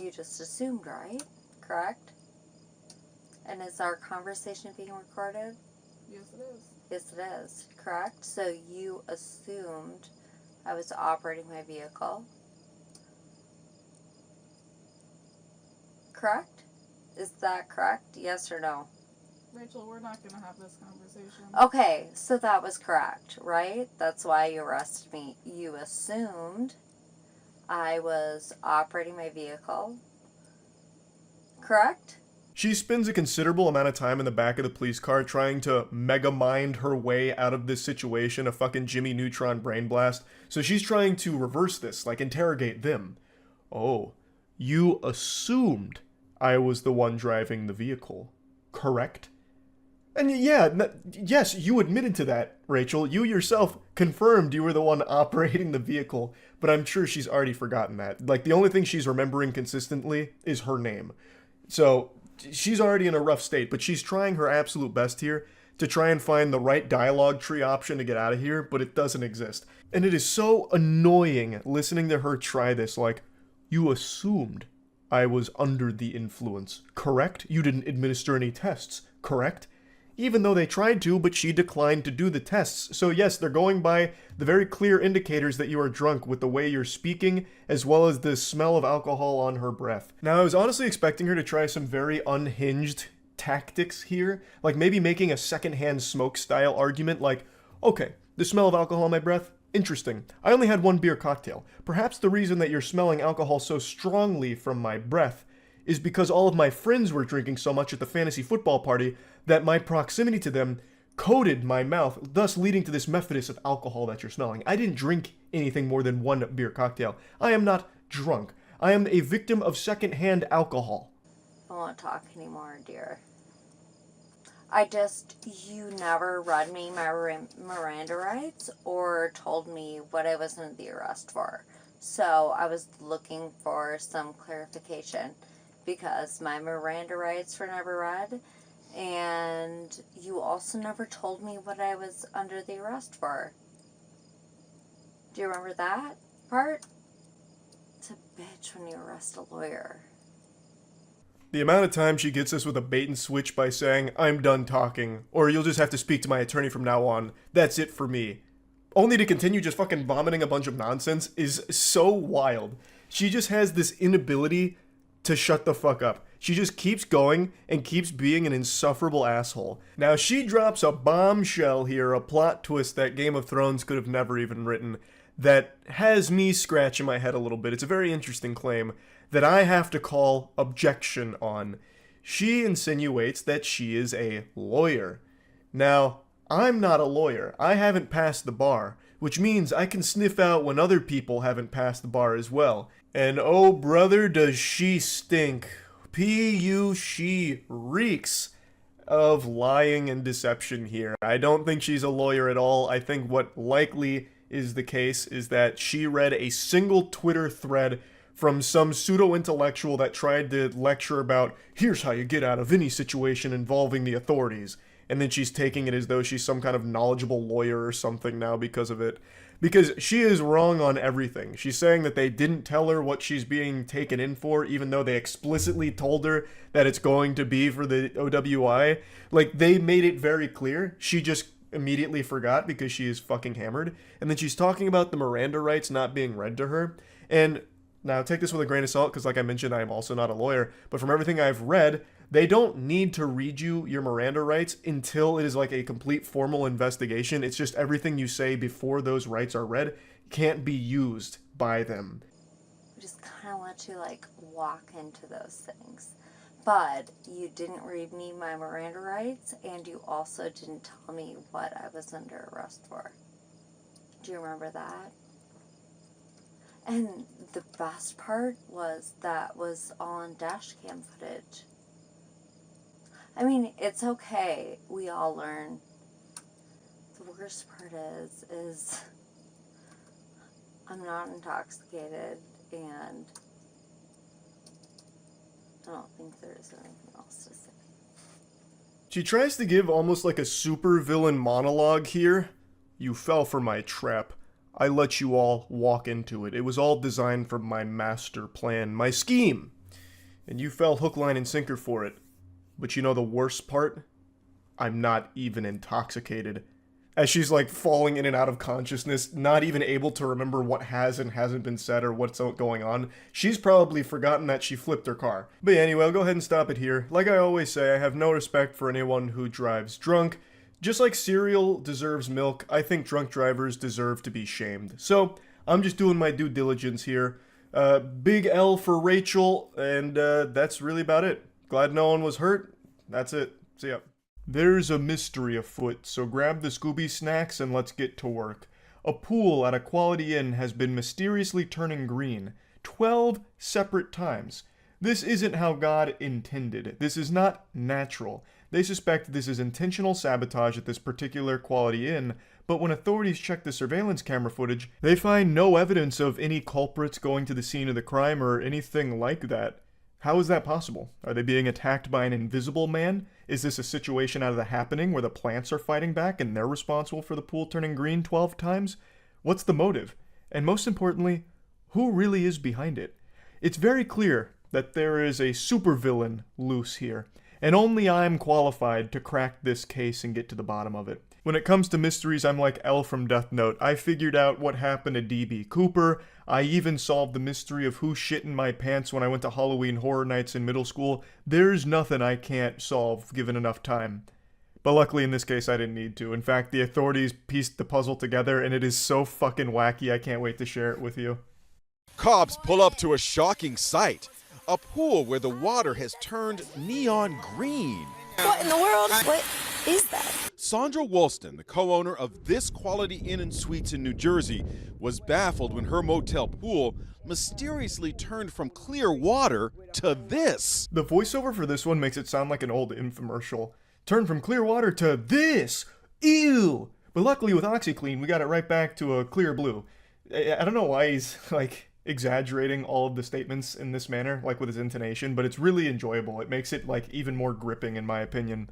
You just assumed, right? Correct? And is our conversation being recorded? Yes, it is. Yes, it is. Correct? So you assumed I was operating my vehicle. Correct? Is that correct? Yes or no? Rachel, we're not going to have this conversation. Okay, so that was correct, right? That's why you arrested me. You assumed I was operating my vehicle. Correct? She spends a considerable amount of time in the back of the police car trying to mega mind her way out of this situation, a fucking Jimmy Neutron brain blast. So she's trying to reverse this, like interrogate them. Oh, you assumed I was the one driving the vehicle, correct? And yeah, yes, you admitted to that, Rachel. You yourself confirmed you were the one operating the vehicle, but I'm sure she's already forgotten that. Like, the only thing she's remembering consistently is her name. So, she's already in a rough state, but she's trying her absolute best here to try and find the right dialogue tree option to get out of here, but it doesn't exist. And it is so annoying listening to her try this, like, you assumed I was under the influence, correct? You didn't administer any tests, correct? Even though they tried to, but she declined to do the tests. So yes, they're going by the very clear indicators that you are drunk with the way you're speaking, as well as the smell of alcohol on her breath. Now, I was honestly expecting her to try some very unhinged tactics here, like maybe making a secondhand smoke style argument like, okay, the smell of alcohol on my breath, interesting. I only had one beer cocktail. Perhaps the reason that you're smelling alcohol so strongly from my breath is because all of my friends were drinking so much at the fantasy football party that my proximity to them coated my mouth, thus leading to this method of alcohol that you're smelling. I didn't drink anything more than one beer cocktail. I am not drunk. I am a victim of secondhand alcohol. I won't talk anymore, dear. You never read me my Miranda rights or told me what I was under the arrest for. So I was looking for some clarification because my Miranda rights were never read. And you also never told me what I was under the arrest for. Do you remember that part? It's a bitch when you arrest a lawyer. The amount of time she gets us with a bait and switch by saying, I'm done talking, or you'll just have to speak to my attorney from now on, that's it for me, only to continue just fucking vomiting a bunch of nonsense, is so wild. She just has this inability to shut the fuck up. She just keeps going and keeps being an insufferable asshole. Now she drops a bombshell here, a plot twist that Game of Thrones could have never even written, that has me scratching my head a little bit. It's a very interesting claim that I have to call objection on. She insinuates that she is a lawyer. Now, I'm not a lawyer. I haven't passed the bar, which means I can sniff out when other people haven't passed the bar as well. And oh brother, does she stink. She reeks of lying and deception here. I don't think she's a lawyer at all. I think what likely is the case is that she read a single Twitter thread from some pseudo-intellectual that tried to lecture about, here's how you get out of any situation involving the authorities. And then she's taking it as though she's some kind of knowledgeable lawyer or something now because of it. Because she is wrong on everything. She's saying that they didn't tell her what she's being taken in for, even though they explicitly told her that it's going to be for the OWI. Like, they made it very clear. She just immediately forgot because she is fucking hammered. And then she's talking about the Miranda rights not being read to her. And now, take this with a grain of salt, because like I mentioned, I am also not a lawyer. But from everything I've read, they don't need to read you your Miranda rights until it is like a complete formal investigation. It's just everything you say before those rights are read can't be used by them. we just kind of let you like walk into those things. But you didn't read me my Miranda rights, and you also didn't tell me what I was under arrest for. Do you remember that? And the best part was that was all on dash cam footage. I mean, it's okay. We all learn. The worst part is I'm not intoxicated, and I don't think there's anything else to say. She tries to give almost like a supervillain monologue here. You fell for my trap. I let you all walk into it. It was all designed from my master plan, my scheme. And you fell hook, line, and sinker for it. But you know the worst part? I'm not even intoxicated. As she's like falling in and out of consciousness, not even able to remember what has and hasn't been said or what's going on. She's probably forgotten that she flipped her car. But yeah, anyway, I'll go ahead and stop it here. Like I always say, I have no respect for anyone who drives drunk. Just like cereal deserves milk, I think drunk drivers deserve to be shamed. So, I'm just doing my due diligence here. Big L for Rachel, and that's really about it. Glad no one was hurt. That's it. See ya. There's a mystery afoot, so grab the Scooby snacks and let's get to work. A pool at a Quality Inn has been mysteriously turning green 12 separate times. This isn't how God intended. This is not natural. They suspect this is intentional sabotage at this particular Quality Inn, but when authorities check the surveillance camera footage, they find no evidence of any culprits going to the scene of the crime or anything like that. How is that possible? Are they being attacked by an invisible man? Is this a situation out of The Happening where the plants are fighting back and they're responsible for the pool turning green 12 times? What's the motive? And most importantly, who really is behind it? It's very clear that there is a supervillain loose here, and only I'm qualified to crack this case and get to the bottom of it. When it comes to mysteries, I'm like L from Death Note. I figured out what happened to D.B. Cooper. I even solved the mystery of who shit in my pants when I went to Halloween Horror Nights in middle school. There's nothing I can't solve given enough time. But luckily in this case I didn't need to. In fact, the authorities pieced the puzzle together and it is so fucking wacky I can't wait to share it with you. Cops pull up to a shocking sight. A pool where the water has turned neon green. What in the world? What is that? Sandra Woolston, the co-owner of this Quality Inn and Suites in New Jersey, was baffled when her motel pool mysteriously turned from clear water to this. The voiceover for this one makes it sound like an old infomercial. Turned from clear water to this! Ew! But luckily with OxyClean, we got it right back to a clear blue. I don't know why he's, like, exaggerating all of the statements in this manner, like with his intonation, but it's really enjoyable. It makes it, like, even more gripping, in my opinion.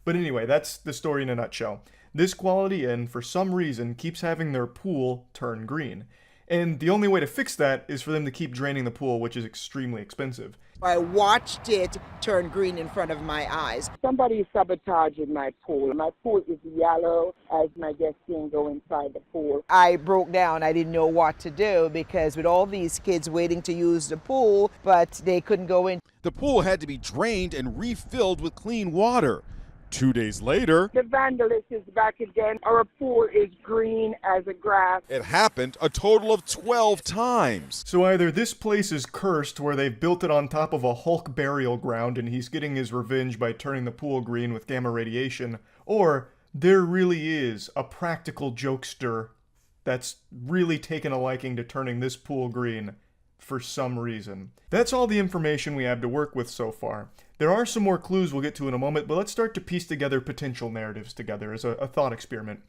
But anyway, that's the story in a nutshell. This Quality Inn, for some reason, keeps having their pool turn green. And the only way to fix that is for them to keep draining the pool, which is extremely expensive. I watched it turn green in front of my eyes. Somebody is sabotaging my pool. My pool is yellow as my guests can go inside the pool. I broke down. I didn't know what to do because with all these kids waiting to use the pool, but they couldn't go in. The pool had to be drained and refilled with clean water. 2 days later, the vandalist is back again. Our pool is green as a grass. It happened a total of 12 times. So either this place is cursed where they've built it on top of a Hulk burial ground and he's getting his revenge by turning the pool green with gamma radiation, or there really is a practical jokester that's really taken a liking to turning this pool green for some reason. That's all the information we have to work with so far. There are some more clues we'll get to in a moment, but let's start to piece together potential narratives together as a thought experiment.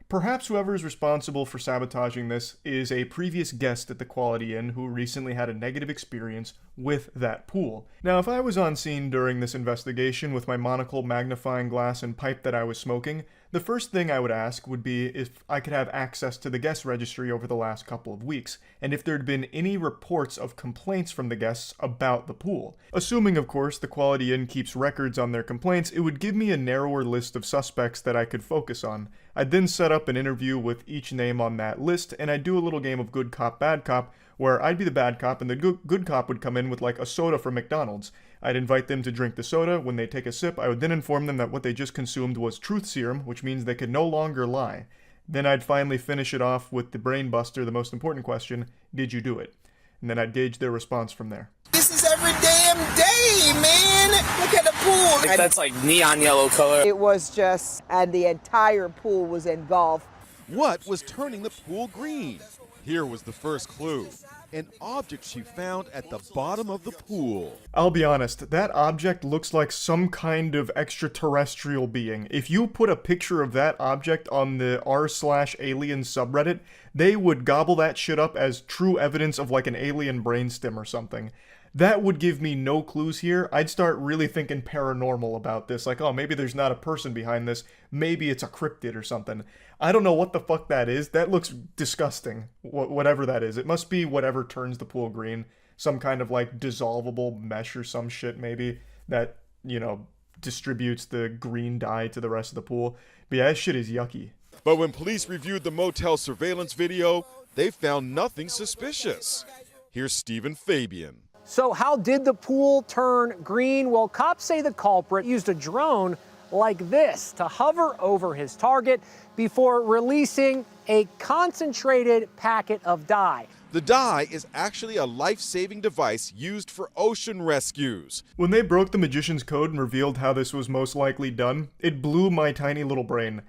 Perhaps whoever is responsible for sabotaging this is a previous guest at the Quality Inn who recently had a negative experience with that pool. Now, if I was on scene during this investigation with my monocle, magnifying glass, and pipe that I was smoking, the first thing I would ask would be if I could have access to the guest registry over the last couple of weeks, and if there'd been any reports of complaints from the guests about the pool. Assuming, of course, the Quality Inn keeps records on their complaints, it would give me a narrower list of suspects that I could focus on. I'd then set up an interview with each name on that list, and I'd do a little game of good cop, bad cop, where I'd be the bad cop and the good cop would come in with like a soda from McDonald's. I'd invite them to drink the soda. When they take a sip, I would then inform them that what they just consumed was truth serum, which means they could no longer lie. Then I'd finally finish it off with the brain buster, the most important question: did you do it? and then I'd gauge their response from there. This is every damn day, man. Look at the pool. That's like neon yellow color. It was just, and the entire pool was engulfed. What was turning the pool green? Here was the first clue. An object she found at the bottom of the pool. I'll be honest, that object looks like some kind of extraterrestrial being. If you put a picture of that object on the r/alien subreddit, they would gobble that shit up as true evidence of like an alien brainstem or something. That would give me no clues here. I'd start really thinking paranormal about this. Like, oh, maybe there's not a person behind this. Maybe it's a cryptid or something. I don't know what the fuck that is. That looks disgusting. Whatever that is. It must be whatever turns the pool green. Some kind of like dissolvable mesh or some shit maybe that, you know, distributes the green dye to the rest of the pool. But yeah, that shit is yucky. But when police reviewed the motel surveillance video, they found nothing suspicious. Here's Stephen Fabian. So how did the pool turn green? Well, cops say the culprit used a drone like this to hover over his target before releasing a concentrated packet of dye. The dye is actually a life-saving device used for ocean rescues. When they broke the magician's code and revealed how this was most likely done, it blew my tiny little brain.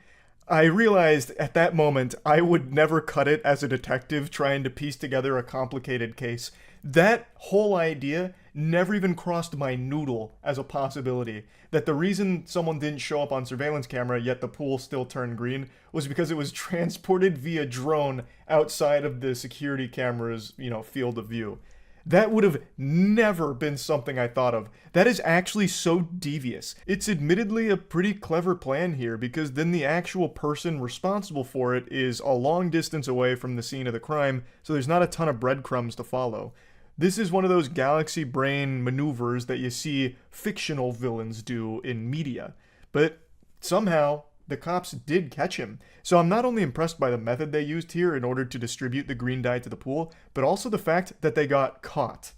I realized at that moment I would never cut it as a detective trying to piece together a complicated case. That whole idea never even crossed my noodle as a possibility. That the reason someone didn't show up on surveillance camera yet the pool still turned green was because it was transported via drone outside of the security camera's, field of view. That would have never been something I thought of. That is actually so devious. It's admittedly a pretty clever plan here because then the actual person responsible for it is a long distance away from the scene of the crime, so there's not a ton of breadcrumbs to follow. This is one of those galaxy brain maneuvers that you see fictional villains do in media. But somehow, the cops did catch him. So I'm not only impressed by the method they used here in order to distribute the green dye to the pool, but also the fact that they got caught.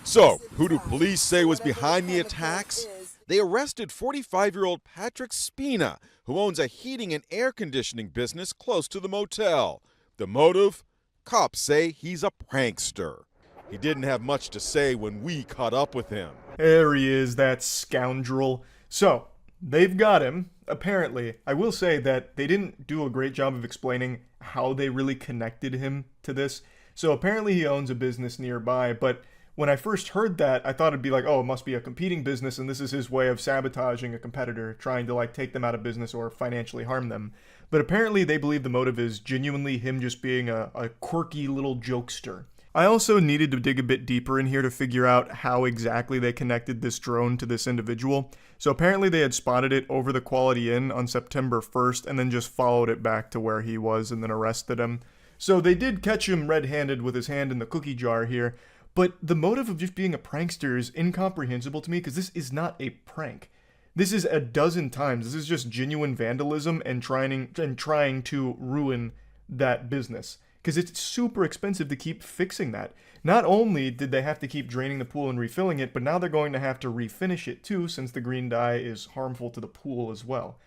So, who do police say was behind the attacks? They arrested 45-year-old Patrick Spina, who owns a heating and air conditioning business close to the motel. The motive? Cops say he's a prankster. He didn't have much to say when we caught up with him. There he is, that scoundrel. So, they've got him. Apparently, I will say that they didn't do a great job of explaining how they really connected him to this. So apparently he owns a business nearby, but when I first heard that, I thought it'd be like, oh, it must be a competing business and this is his way of sabotaging a competitor, trying to take them out of business or financially harm them. But apparently they believe the motive is genuinely him just being a quirky little jokester. I also needed to dig a bit deeper in here to figure out how exactly they connected this drone to this individual. So apparently they had spotted it over the Quality Inn on September 1st and then just followed it back to where he was and then arrested him. So they did catch him red-handed with his hand in the cookie jar here, but the motive of just being a prankster is incomprehensible to me because this is not a prank. This is a dozen times. This is just genuine vandalism and trying to ruin that business. Because it's super expensive to keep fixing that. Not only did they have to keep draining the pool and refilling it, but now they're going to have to refinish it too, since the green dye is harmful to the pool as well.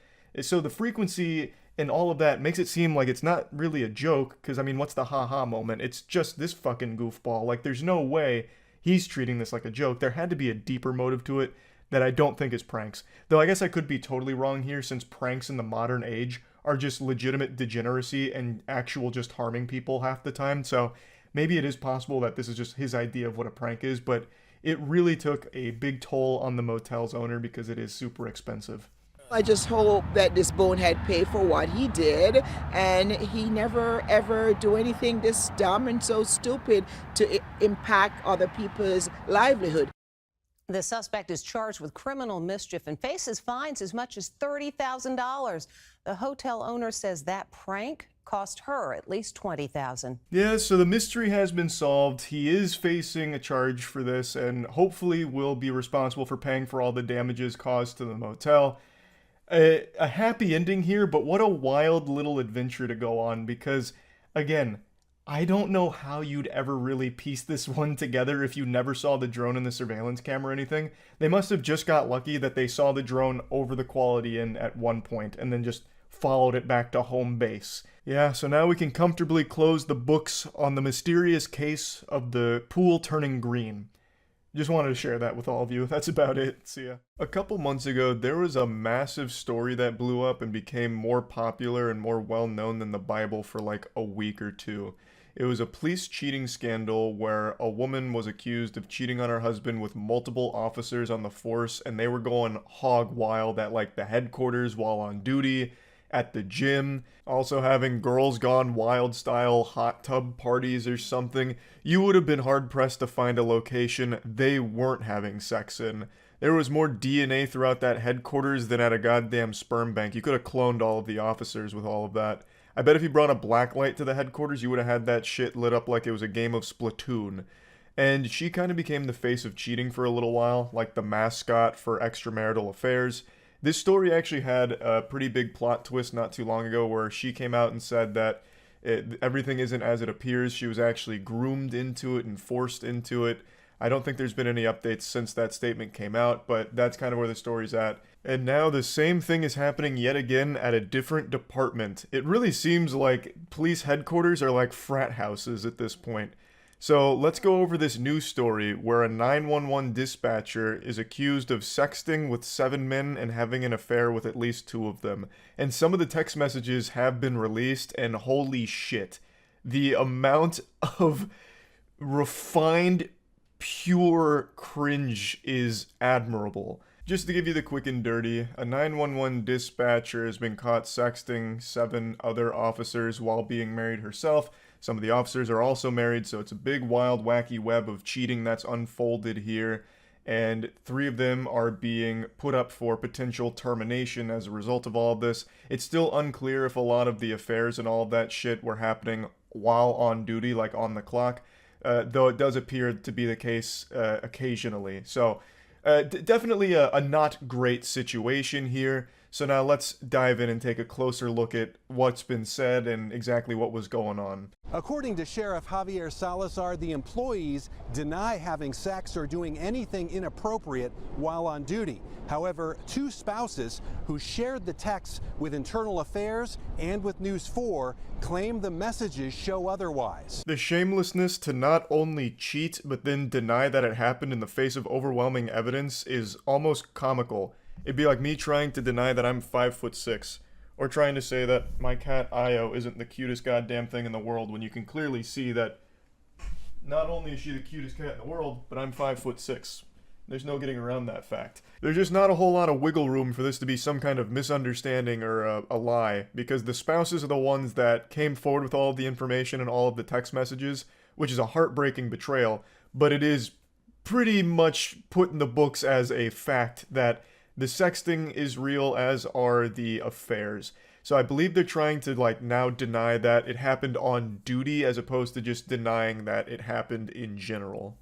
So the frequency and all of that makes it seem like it's not really a joke, because what's the haha moment? It's just this fucking goofball. There's no way he's treating this like a joke. There had to be a deeper motive to it that I don't think is pranks. Though I guess I could be totally wrong here, since pranks in the modern age are just legitimate degeneracy and actual just harming people half the time. So maybe it is possible that this is just his idea of what a prank is, but it really took a big toll on the motel's owner because it is super expensive. I just hope that this bonehead paid for what he did and he never ever do anything this dumb and so stupid to impact other people's livelihood. The suspect is charged with criminal mischief and faces fines as much as $30,000. The hotel owner says that prank cost her at least $20,000. Yeah, so the mystery has been solved. He is facing a charge for this and hopefully will be responsible for paying for all the damages caused to the motel. A happy ending here, but what a wild little adventure to go on because, again, I don't know how you'd ever really piece this one together if you never saw the drone in the surveillance camera or anything. They must have just got lucky that they saw the drone over the Quality Inn at one point and then just followed it back to home base. Yeah, so now we can comfortably close the books on the mysterious case of the pool turning green. Just wanted to share that with all of you. That's about it. See ya. A couple months ago, there was a massive story that blew up and became more popular and more well-known than the Bible for like a week or two. It was a police cheating scandal where a woman was accused of cheating on her husband with multiple officers on the force, and they were going hog wild at like the headquarters while on duty, at the gym, also having girls gone wild style hot tub parties or something. You would have been hard pressed to find a location they weren't having sex in. There was more DNA throughout that headquarters than at a goddamn sperm bank. You could have cloned all of the officers with all of that. I bet if you brought a blacklight to the headquarters, you would have had that shit lit up like it was a game of Splatoon. And she kind of became the face of cheating for a little while, like the mascot for extramarital affairs. This story actually had a pretty big plot twist not too long ago where she came out and said that everything isn't as it appears. She was actually groomed into it and forced into it. I don't think there's been any updates since that statement came out, but that's kind of where the story's at. And now the same thing is happening yet again at a different department. It really seems like police headquarters are like frat houses at this point. So let's go over this news story where a 911 dispatcher is accused of sexting with 7 men and having an affair with at least 2 of them. And some of the text messages have been released, and holy shit, the amount of refined, pure cringe is admirable. Just to give you the quick and dirty, a 911 dispatcher has been caught sexting 7 other officers while being married herself. Some of the officers are also married, so it's a big, wild, wacky web of cheating that's unfolded here, and 3 of them are being put up for potential termination as a result of all of this. It's still unclear if a lot of the affairs and all of that shit were happening while on duty, like on the clock, though it does appear to be the case occasionally. So, definitely a not great situation here. So now let's dive in and take a closer look at what's been said and exactly what was going on. According to Sheriff Javier Salazar, the employees deny having sex or doing anything inappropriate while on duty. However, 2 spouses who shared the texts with Internal Affairs and with News 4 claim the messages show otherwise. The shamelessness to not only cheat but then deny that it happened in the face of overwhelming evidence is almost comical. It'd be like me trying to deny that I'm 5'6", or trying to say that my cat Io isn't the cutest goddamn thing in the world when you can clearly see that not only is she the cutest cat in the world, but I'm 5'6". There's no getting around that fact. There's just not a whole lot of wiggle room for this to be some kind of misunderstanding or a lie, because the spouses are the ones that came forward with all of the information and all of the text messages, which is a heartbreaking betrayal, but it is pretty much put in the books as a fact that the sexting is real, as are the affairs. So I believe they're trying to now deny that it happened on duty as opposed to just denying that it happened in general.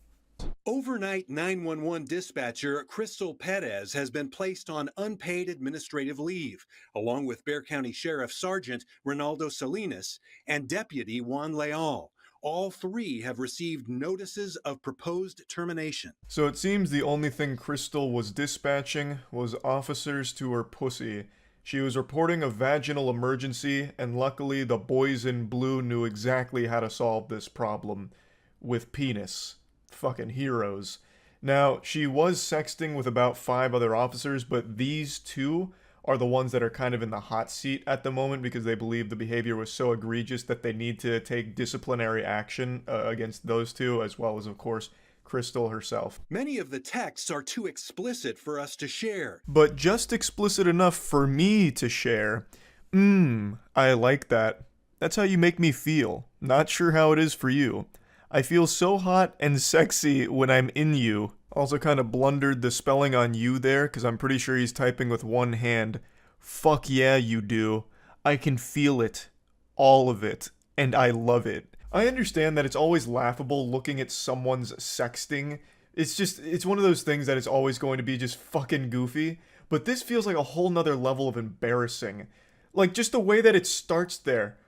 Overnight 911 dispatcher Crystal Perez has been placed on unpaid administrative leave, along with Bexar County Sheriff Sergeant Ronaldo Salinas and Deputy Juan Leal. All 3 have received notices of proposed termination. So it seems the only thing Crystal was dispatching was officers to her pussy. She was reporting a vaginal emergency, and luckily the boys in blue knew exactly how to solve this problem. With penis. Fucking heroes. Now, she was sexting with about 5 other officers, but these 2 are the ones that are kind of in the hot seat at the moment because they believe the behavior was so egregious that they need to take disciplinary action against those 2, as well as, of course, Crystal herself. Many of the texts are too explicit for us to share. But just explicit enough for me to share. I like that. That's how you make me feel. Not sure how it is for you. I feel so hot and sexy when I'm in you. Also kind of blundered the spelling on you there, because I'm pretty sure he's typing with one hand. Fuck yeah, you do. I can feel it. All of it. And I love it. I understand that it's always laughable looking at someone's sexting. It's one of those things that is always going to be just fucking goofy. But this feels like a whole nother level of embarrassing. Like, just the way that it starts there.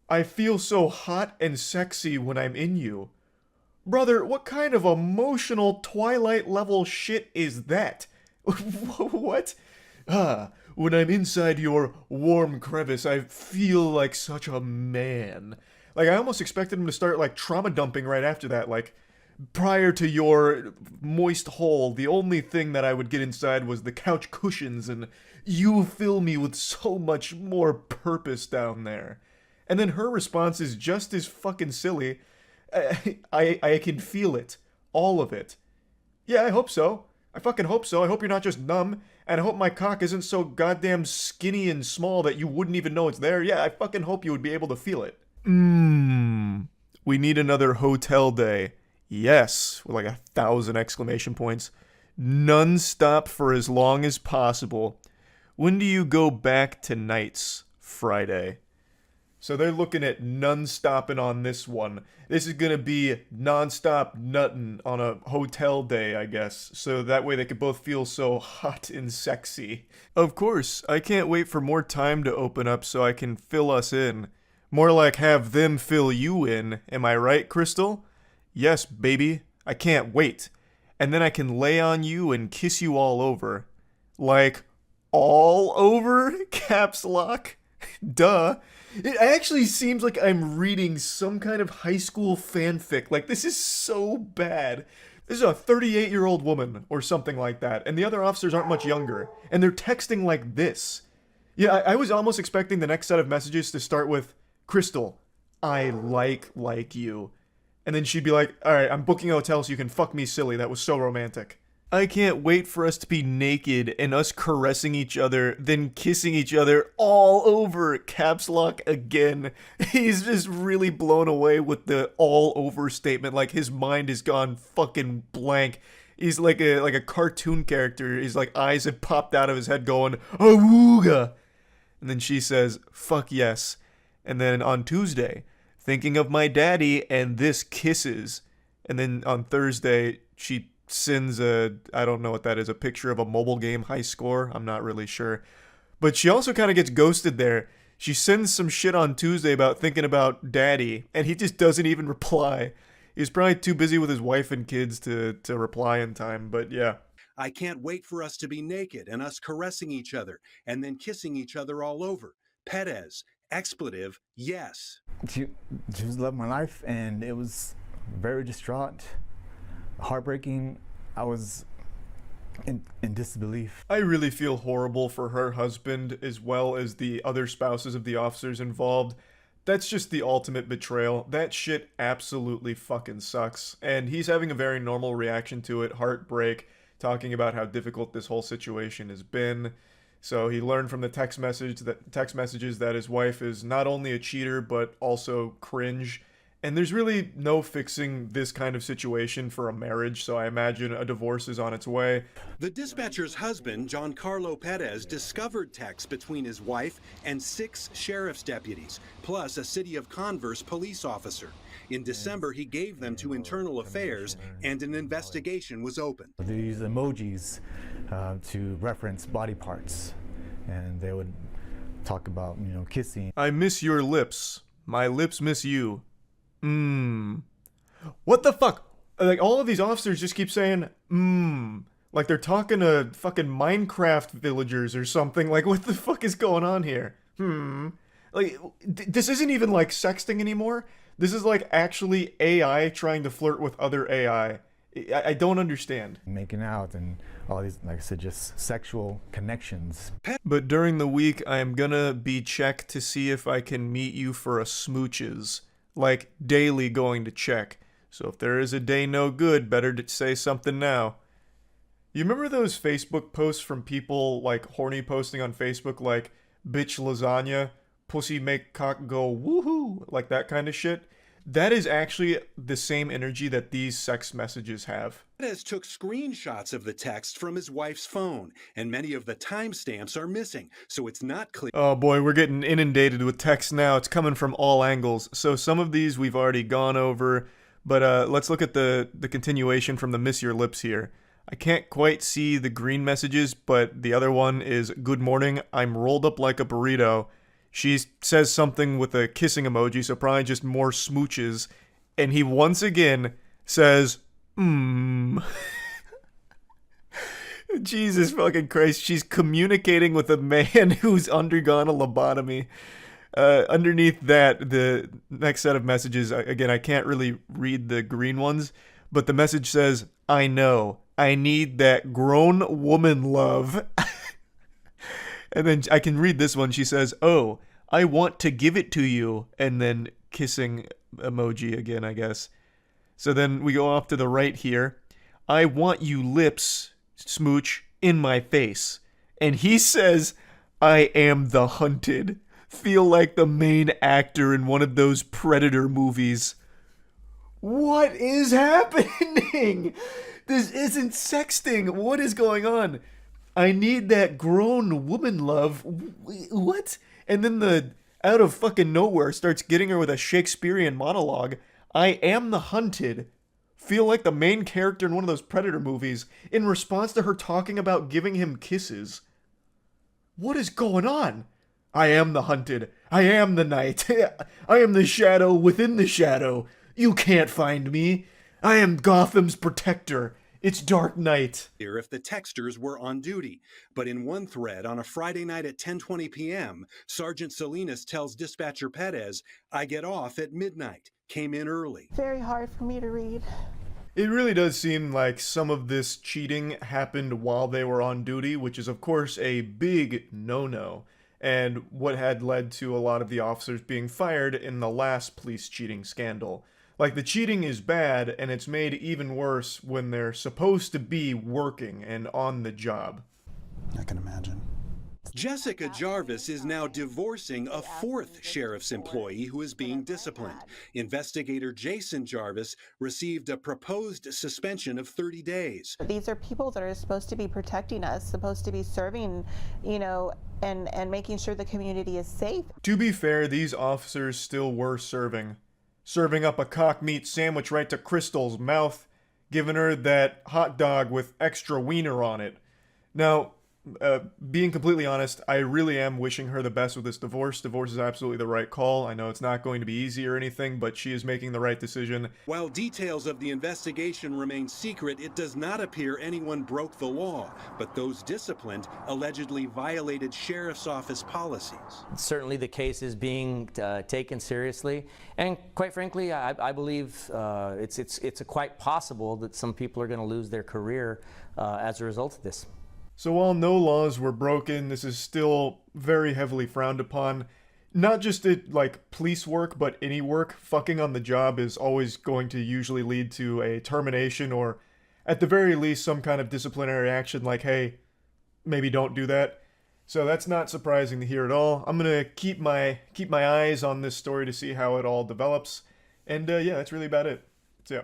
I feel so hot and sexy when I'm in you. Brother, what kind of emotional Twilight level shit is that? What? when I'm inside your warm crevice, I feel like such a man. Like, I almost expected him to start, like, trauma dumping right after that. Like, prior to your moist hole, the only thing that I would get inside was the couch cushions, and you fill me with so much more purpose down there. And then her response is just as fucking silly. I can feel it. All of it. Yeah, I hope so. I fucking hope so. I hope you're not just numb. And I hope my cock isn't so goddamn skinny and small that you wouldn't even know it's there. Yeah, I fucking hope you would be able to feel it. We need another hotel day. Yes, with like 1,000 exclamation points. Non-stop for as long as possible. When do you go back to nights? Friday. So they're looking at non-stopping on this one. This is gonna be non-stop nuttin' on a hotel day, I guess. So that way they could both feel so hot and sexy. Of course, I can't wait for more time to open up so I can fill us in. More like have them fill you in. Am I right, Crystal? Yes, baby. I can't wait. And then I can lay on you and kiss you all over. Like, all over? Caps lock? Duh. It actually seems like I'm reading some kind of high school fanfic. Like, this is so bad. This is a 38-year-old woman or something like that, and the other officers aren't much younger, and they're texting like this. Yeah, I was almost expecting the next set of messages to start with, Crystal, I like you. And then she'd be like, alright, I'm booking a hotel so you can fuck me silly. That was so romantic. I can't wait for us to be naked and us caressing each other, then kissing each other all over. Caps lock again. He's just really blown away with the all over statement. Like his mind has gone fucking blank. He's like a cartoon character. His like eyes have popped out of his head going, awooga. And then she says, fuck yes. And then on Tuesday, thinking of my daddy and this kisses. And then on Thursday, she sends I don't know what that is, a picture of a mobile game high score. I'm not really sure. But she also kind of gets ghosted there. She sends some shit on Tuesday about thinking about daddy, and he just doesn't even reply. He's probably too busy with his wife and kids to reply in time, but yeah. I can't wait for us to be naked and us caressing each other and then kissing each other all over. Perez, expletive, yes. She just loved my life, and it was very distraught, heartbreaking. I was in disbelief. I really feel horrible for her husband as well as the other spouses of the officers involved. That's just the ultimate betrayal. That shit absolutely fucking sucks. And he's having a very normal reaction to it, heartbreak, talking about how difficult this whole situation has been. So he learned from the text messages that his wife is not only a cheater but also cringe. And there's really no fixing this kind of situation for a marriage, so I imagine a divorce is on its way. The dispatcher's husband, Giancarlo Perez, discovered texts between his wife and 6 sheriff's deputies, plus a City of Converse police officer. In December, he gave them to Internal Affairs, and an investigation was opened. They use emojis to reference body parts, and they would talk about, kissing. I miss your lips. My lips miss you. What the fuck? Like, all of these officers just keep saying, like they're talking to fucking Minecraft villagers or something. Like, what the fuck is going on here? Like, this isn't even like sexting anymore. This is like actually AI trying to flirt with other AI. I don't understand. Making out and all these, like I said, just sexual connections. But during the week, I am gonna be checked to see if I can meet you for a smooches. Like, daily going to check. So if there is a day no good, better to say something now. You remember those Facebook posts from people, like, horny posting on Facebook, like, bitch lasagna, pussy make cock go woohoo, like that kind of shit? That is actually the same energy that these sex messages have. Perez took screenshots of the text from his wife's phone, and many of the timestamps are missing, so it's not clear. Oh boy, we're getting inundated with text now. It's coming from all angles. So some of these we've already gone over, but let's look at the continuation from the Miss Your Lips here. I can't quite see the green messages, but the other one is, good morning, I'm rolled up like a burrito. She says something with a kissing emoji, so probably just more smooches. And he once again says, Jesus fucking Christ. She's communicating with a man who's undergone a lobotomy. Underneath that, the next set of messages, again, I can't really read the green ones, but the message says, I know. I need that grown woman love. And then I can read this one. She says, oh, I want to give it to you. And then kissing emoji again, I guess. So then we go off to the right here. I want you lips, smooch, in my face. And he says, I am the hunted. Feel like the main actor in one of those Predator movies. What is happening? This isn't sexting. What is going on? I need that grown woman love. What? And then the out of fucking nowhere starts getting her with a Shakespearean monologue. I am the hunted. Feel like the main character in one of those Predator movies in response to her talking about giving him kisses. What is going on? I am the hunted. I am the night. I am the shadow within the shadow. You can't find me. I am Gotham's protector. It's dark night. If the texters were on duty. But in one thread on a Friday night at 10:20 p.m., Sergeant Salinas tells dispatcher Perez, I get off at midnight. Came in early. Very hard for me to read. It really does seem like some of this cheating happened while they were on duty, which is of course a big no-no, and what had led to a lot of the officers being fired in the last police cheating scandal. Like, the cheating is bad, and it's made even worse when they're supposed to be working and on the job. I can imagine. Jessica Jarvis is now divorcing a fourth sheriff's employee who is being disciplined. Investigator Jason Jarvis received a proposed suspension of 30 days. These are people that are supposed to be protecting us, supposed to be serving, and making sure the community is safe. To be fair, these officers still were serving up a cock meat sandwich right to Crystal's mouth, giving her that hot dog with extra wiener on it. Now, being completely honest, I really am wishing her the best with this divorce. Divorce is absolutely the right call. I know it's not going to be easy or anything, but she is making the right decision. While details of the investigation remain secret, it does not appear anyone broke the law, but those disciplined allegedly violated sheriff's office policies. Certainly the case is being taken seriously, and quite frankly, I believe it's quite possible that some people are going to lose their career as a result of this. So while no laws were broken, this is still very heavily frowned upon. Not just at, like, police work, but any work. Fucking on the job is always going to usually lead to a termination or, at the very least, some kind of disciplinary action like, hey, maybe don't do that. So that's not surprising to hear at all. I'm gonna keep my eyes on this story to see how it all develops. And yeah, that's really about it. So yeah.